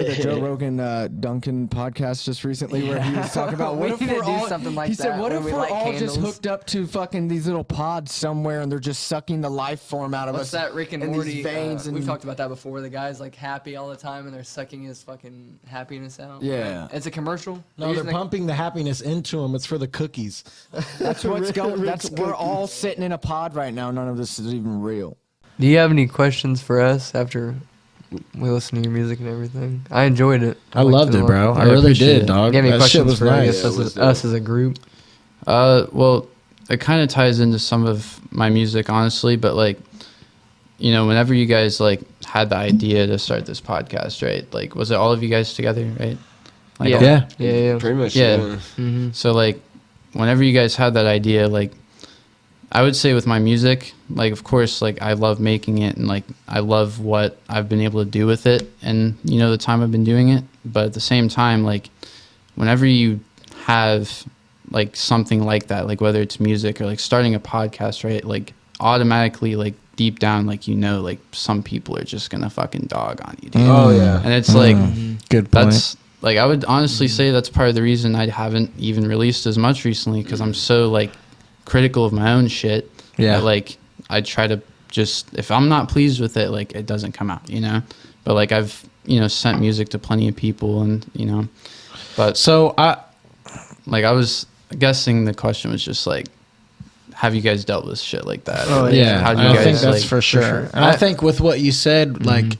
the Joe Rogan Duncan podcast just recently where he was talking about what if we're all something like he said, that, what where if we we're light all just candles? hooked up to fucking these little pods somewhere and they're just sucking the life form out of What's us? that Rick and these Morty? veins and We've talked about that before. The guy's like happy all the time and they're sucking his fucking happiness out. Yeah. It's a commercial. No, they're pumping the happiness into him. It's for the cookies. That's what's going. We're all sitting in a pod right now. None of this is even real. Do you have any questions for us after we listen to your music and everything? I enjoyed it. I loved it, bro. I really did, dog. You have any That shit questions was for nice. us as a group? Well, it kind of ties into some of my music, honestly. But like, you know, whenever you guys like had the idea to start this podcast, right? Like, was it all of you guys together, right? Like, Yeah. Pretty much. Yeah. Mm-hmm. So like, whenever you guys had that idea, like, I would say with my music, like, of course, like, I love making it and like, I love what I've been able to do with it and, you know, the time I've been doing it. But at the same time, like, whenever you have like something like that, like whether it's music or like starting a podcast, right? Like, automatically, like, deep down, like, you know, like, some people are just gonna fucking dog on you, dude. Oh, yeah. And it's like, good point. that's like, I would honestly say that's part of the reason I haven't even released as much recently, because I'm so like critical of my own shit. Yeah. That, like, I try to just, if I'm not pleased with it, like, it doesn't come out, you know? But like, I've, you know, sent music to plenty of people and, you know, but so I was guessing the question was just like, have you guys dealt with shit like that? Oh, Like, yeah. how do you I guys, think that's like, for sure. And I think with what you said, like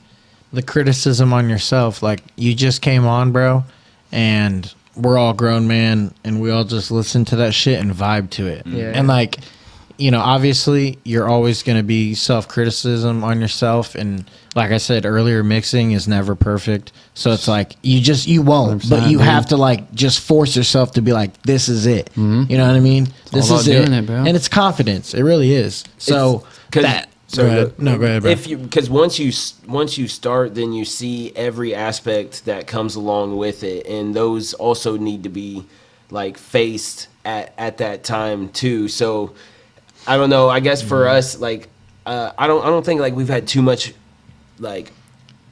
the criticism on yourself, like you just came on, bro, and we're all grown man and we all just listen to that shit and vibe to it. Yeah. And like, you know, obviously you're always going to be self-criticism on yourself. And like I said earlier, mixing is never perfect. So it's like, you won't, but you have to like just force yourself to be like, this is it. You know what I mean? This all is about it. doing it, bro. And it's confidence. It really is. So that. So Go ahead. No, go ahead, bro. If you, because once you start, then you see every aspect that comes along with it, and those also need to be like faced at that time too. So I don't know. I guess for us, like I don't think like we've had too much like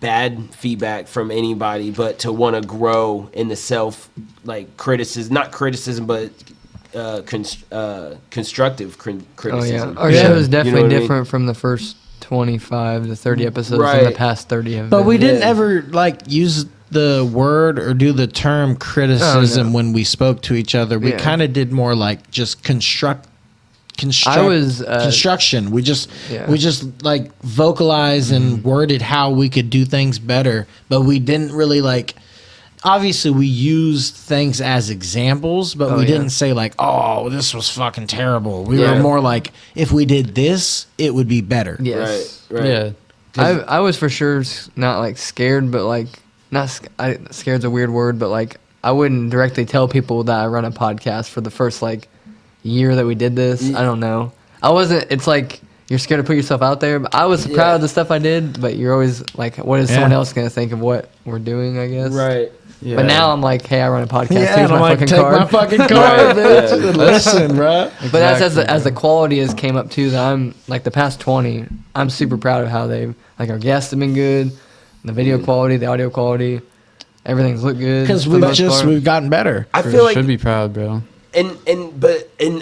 bad feedback from anybody, but to want to grow in the self like criticism, not criticism, but constructive criticism. Our show is definitely You know what I mean? different from the first 25 to 30 episodes in the past 30 have But been. we didn't ever like use the word or do the term criticism when we spoke to each other. We kind of did more like just construction. We just like vocalized and worded how we could do things better, but we didn't really like. Obviously, we used things as examples, but we didn't say like, "Oh, this was fucking terrible." We were more like, "If we did this, it would be better." Yes. Right. Yeah. I was for sure not like scared, but like scared's a weird word, but like I wouldn't directly tell people that I run a podcast for the first like year that we did this. I don't know. I wasn't. It's like you're scared to put yourself out there. But I was proud of the stuff I did, but you're always like, what is someone else gonna think of what we're doing? I guess. Right. Yeah. But now I'm like, hey, I run a podcast. Yeah, Here's and I'm my like, fucking take card. my fucking card, bitch. Listen, bro. But as the quality has came up too, that I'm like the past 20, I'm super proud of how they've like our guests have been good, the video quality, the audio quality, everything's looked good. Because we've gotten better. I feel like should be proud, bro. And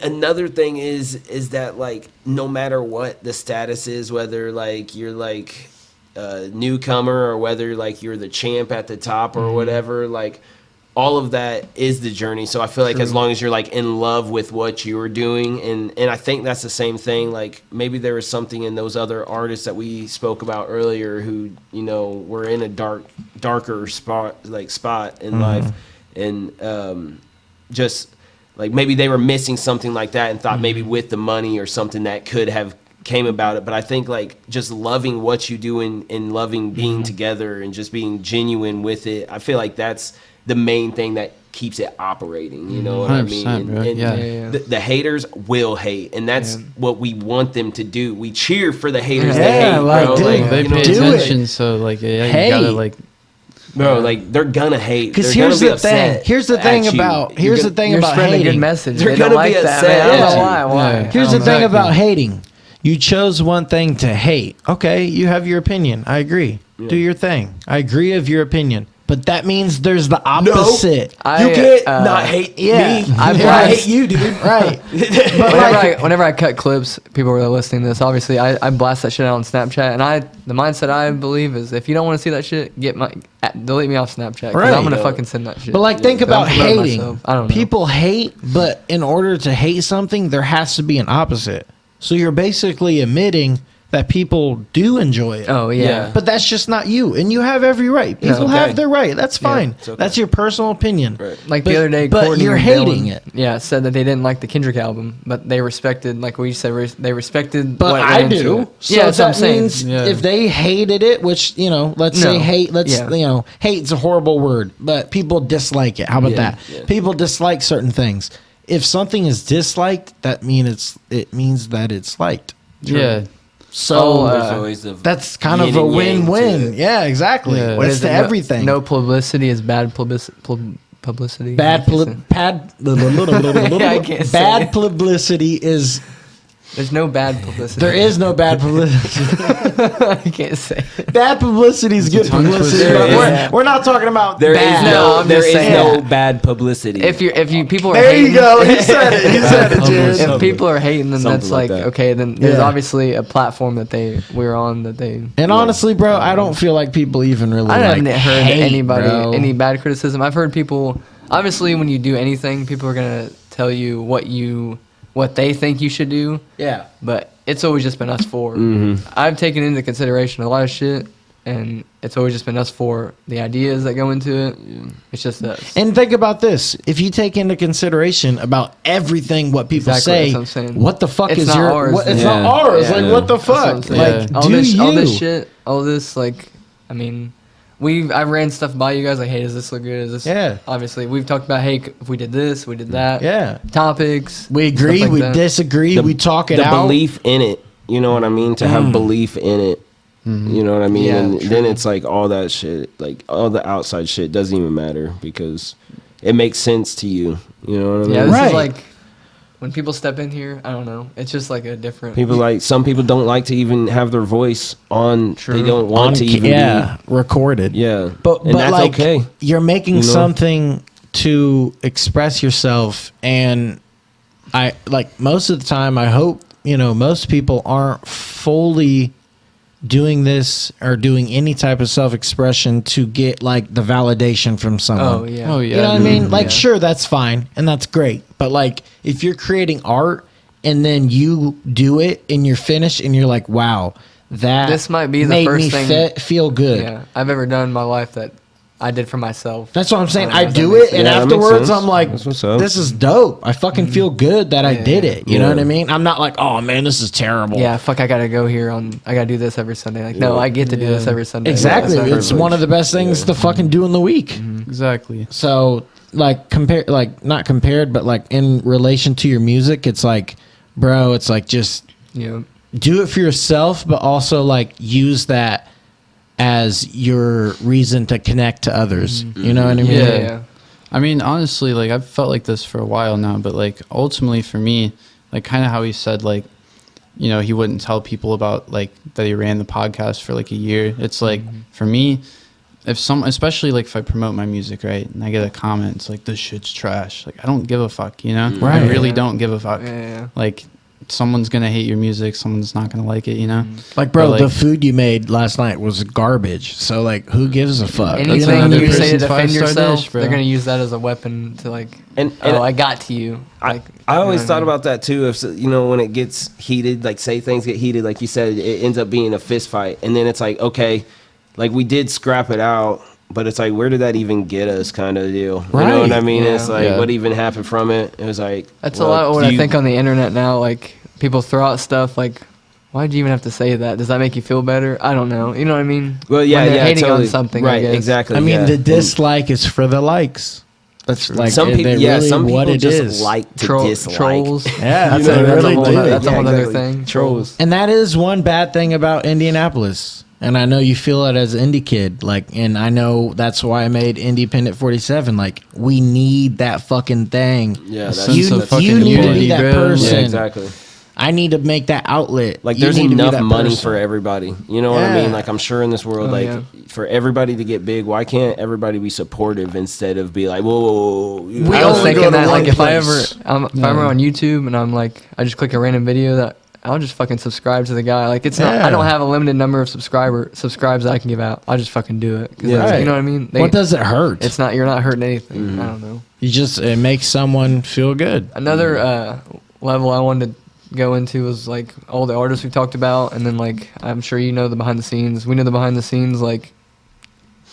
another thing is that like no matter what the status is, whether like you're like a newcomer or whether like you're the champ at the top or whatever, like all of that is the journey. So I feel like as long as you're like in love with what you were doing, and I think that's the same thing. Like maybe there was something in those other artists that we spoke about earlier who, you know, were in a darker spot in life, and just like maybe they were missing something like that and thought maybe with the money or something that could have came about it. But I think like just loving what you do and loving being together and just being genuine with it, I feel like that's the main thing that keeps it operating, you know what I mean? And the haters will hate, and that's what we want them to do. We cheer for the haters to hate, like, bro. dude, Like, they pay attention, so like you gotta like, bro, like they're gonna hate. Because here's the thing. Here's the thing about spreading hating. a good message. They're They gonna don't like be that. upset. Man. I don't know why. Here's the thing about hating. You chose one thing to hate. Okay, you have your opinion. I agree. Do your thing. I agree of your opinion. But that means there's the opposite. You can't not hate me. I hate you, dude. Right. Whenever I cut clips, people who are listening to this, obviously, I blast that shit out on Snapchat. And the mindset I believe is if you don't want to see that shit, delete me off Snapchat. Because I'm going to fucking send that shit. But like, think about hating. I don't know. People hate, but in order to hate something, there has to be an opposite. So you're basically admitting that people do enjoy it. Oh, yeah. But that's just not you. And you have every right. People have their right. That's fine. Okay. That's your personal opinion. Right. Like the other day, but Courtney you're and hating Dylan, it. Yeah, said that they didn't like the Kendrick album, but they respected, like we said, they respected But what I went into do. it. So Yeah, that's what I'm that saying. means if they hated it, which, you know, let's say hate, hate's a horrible word, but people dislike it. How about that? Yeah. People dislike certain things. If something is disliked, it means that it's liked. yeah. So There's always the that's kind yin of a and yang to win-win. it. Yeah, exactly. Yeah. What That's is to it? everything. No publicity is bad publicity. Bad I can't say bad it. publicity is. There's no bad publicity. There is no bad publicity. I can't say it. Bad publicity is good publicity. But we're not talking about There bad. is no I'm there just is saying. no bad publicity. If you people are There hating, you go. He said it. He said it, Jared. if people are hating, then Something that's like like that. okay. Then there's Yeah. obviously a platform that we're on that they. And honestly, bro, I don't feel like people even really. I haven't like, heard hate, anybody bro. any bad criticism. I've heard people. Obviously, when you do anything, people are gonna tell you what they think you should do. Yeah. But it's always just been us four. I've taken into consideration a lot of shit, and it's always just been us four. The ideas that go into it, it's just us. And think about this: if you take into consideration about everything what people Exactly, say, that's what I'm saying. what the fuck It's is not your? ours, What, it's then. not ours. Yeah. Like what the That's what I'm fuck? saying. Like all do this, you? all this shit, all this like, I mean, I ran stuff by you guys like, hey, does this look good? Is this? Yeah. Obviously, we've talked about, hey, if we did this, we did that. Yeah. Topics. We agree. stuff like We that. disagree. We talk it the out. belief in it. You know what I mean? To have belief in it. You know what I mean? Yeah, and true. then it's like all that shit, like all the outside shit doesn't even matter because it makes sense to you. You know what I mean? Yeah, this Right. is like when people step in here. I don't know. It's just like a different. Some people don't like to even have their voice on. They don't want to even recorded. Yeah, But and that's like okay. you're making You know? something to express yourself, and I like most of the time. I hope most people aren't fully doing this or doing any type of self-expression to get like the validation from someone. Oh yeah. Oh yeah. You know what I mean? Like, Yeah. sure, that's fine and that's great. But like, if you're creating art and then you do it and you're finished and you're like, wow, that This might be the made first me thing- feel good. Yeah, I've ever done in my life that I did for myself. That's what I'm saying. I I don't know if do that makes it, and sense. Yeah, that makes afterwards, sense. I'm like, That's what's up. this is dope. I fucking feel good that I did it. You know Yeah. what I mean? I'm not like, oh man, this is terrible. Yeah, fuck, I gotta go here I gotta do this every Sunday. Like, no, I get to do this every Sunday. Exactly. That's It's one of the best things to fucking do in the week. Exactly. So, like, not compared, but like in relation to your music, it's like, bro, it's like just Yeah. do it for yourself, but also like use that as your reason to connect to others. You know what I mean? Yeah. I mean, honestly, like I've felt like this for a while now, but like ultimately for me, like kind of how he said, like, he wouldn't tell people about like that he ran the podcast for like a year. It's like for me, especially like if I promote my music, right, and I get a comment, it's like, this shit's trash. Like I don't give a fuck, Right. I really don't give a fuck. Yeah. Like someone's gonna hate your music, someone's not gonna like it, you know. Like, bro, the food you made last night was garbage. So, like, who gives a fuck? Anything you say to defend yourself, dish, bro. they're gonna use that as a weapon to like. And I got to you. Like, I always you know thought what I mean? about that too. If when it gets heated, like say things get heated, like you said, it ends up being a fist fight, and then it's like, okay, like we did scrap it out, but it's like, where did that even get us, kind of deal? You know what I mean? Yeah. It's like, what even happened from it? It was like That's a lot of what I think on the internet now. Like people throw out stuff like, why'd you even have to say that? Does that make you feel better? I don't know. You know what I mean? Well, yeah, when they're hating totally. on something, Right, I guess. exactly. I mean, the dislike is for the likes. That's like some people. really Some people what it just is. like to dislike. Trolls. Yeah, that's, that's that's really a whole other thing. Trolls. And that is one bad thing about Indianapolis. And I know you feel it as an indie kid. Like, and I know that's why I made Independent 47. Like, we need that fucking thing. Yeah, that's you need to be that person. Yeah, exactly. I need to make that outlet. Like, You there's need to be enough that money person. for everybody. You know what I mean? Like, I'm sure in this world, for everybody to get big, why can't everybody be supportive instead of be like, whoa. I was thinking that, like, if I'm ever on YouTube and I'm like, I just click a random video, that I'll just fucking subscribe to the guy. Like, it's not, I don't have a limited number of subscribes that I can give out. I'll just fucking do it. You know what I mean? What does it hurt? It's not, you're not hurting anything. I don't know. It makes someone feel good. Another level I wanted to go into was like all the artists we talked about, and then like I'm sure you know the behind the scenes. We know the behind the scenes. Like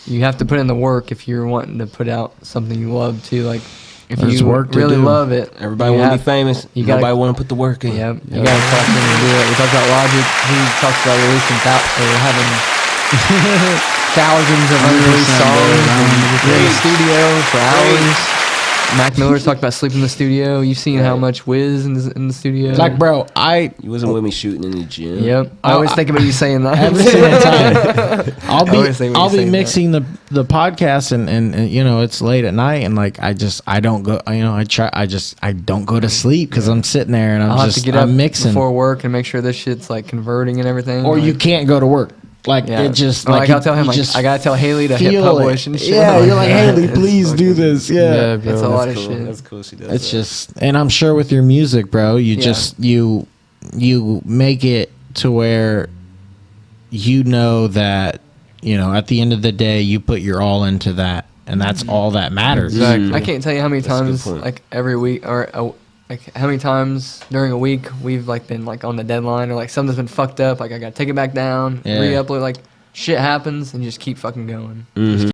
you have to put in the work if you're wanting to put out something you love too. Like if There's you work to really do. love it, Everybody want to be famous. Nobody want to put the work in. Yeah, you gotta talk to him and do it. We talked about Logic. He talks about releasing or having thousands of unreleased songs and in the studio for hours. Mac Miller's talked about sleeping in the studio. You've seen how much Wiz in the studio. Like, bro, you wasn't with me shooting in the gym. Yep. I always think about you saying that. Every single time. I'll be mixing the podcast and you know, it's late at night and like I don't go, you know, I don't go to sleep because I'm sitting there and I'll have to get up mixing before work and make sure this shit's like converting and everything. Or you can't go to work. Like it just like I gotta tell him, like, I gotta tell Haley to hit publish and shit. Yeah, you're like, Haley, please do this. Yeah, it's a lot of shit. That's cool. She does. It's just, and I'm sure with your music, bro, you just you make it to where you know that, you know, at the end of the day, you put your all into that, and that's all that matters. Exactly. I can't tell you how many times, like every week or like how many times during a week we've like been like on the deadline or like something's been fucked up. Like I gotta take it back down, re-upload. Like shit happens, and you just keep fucking going.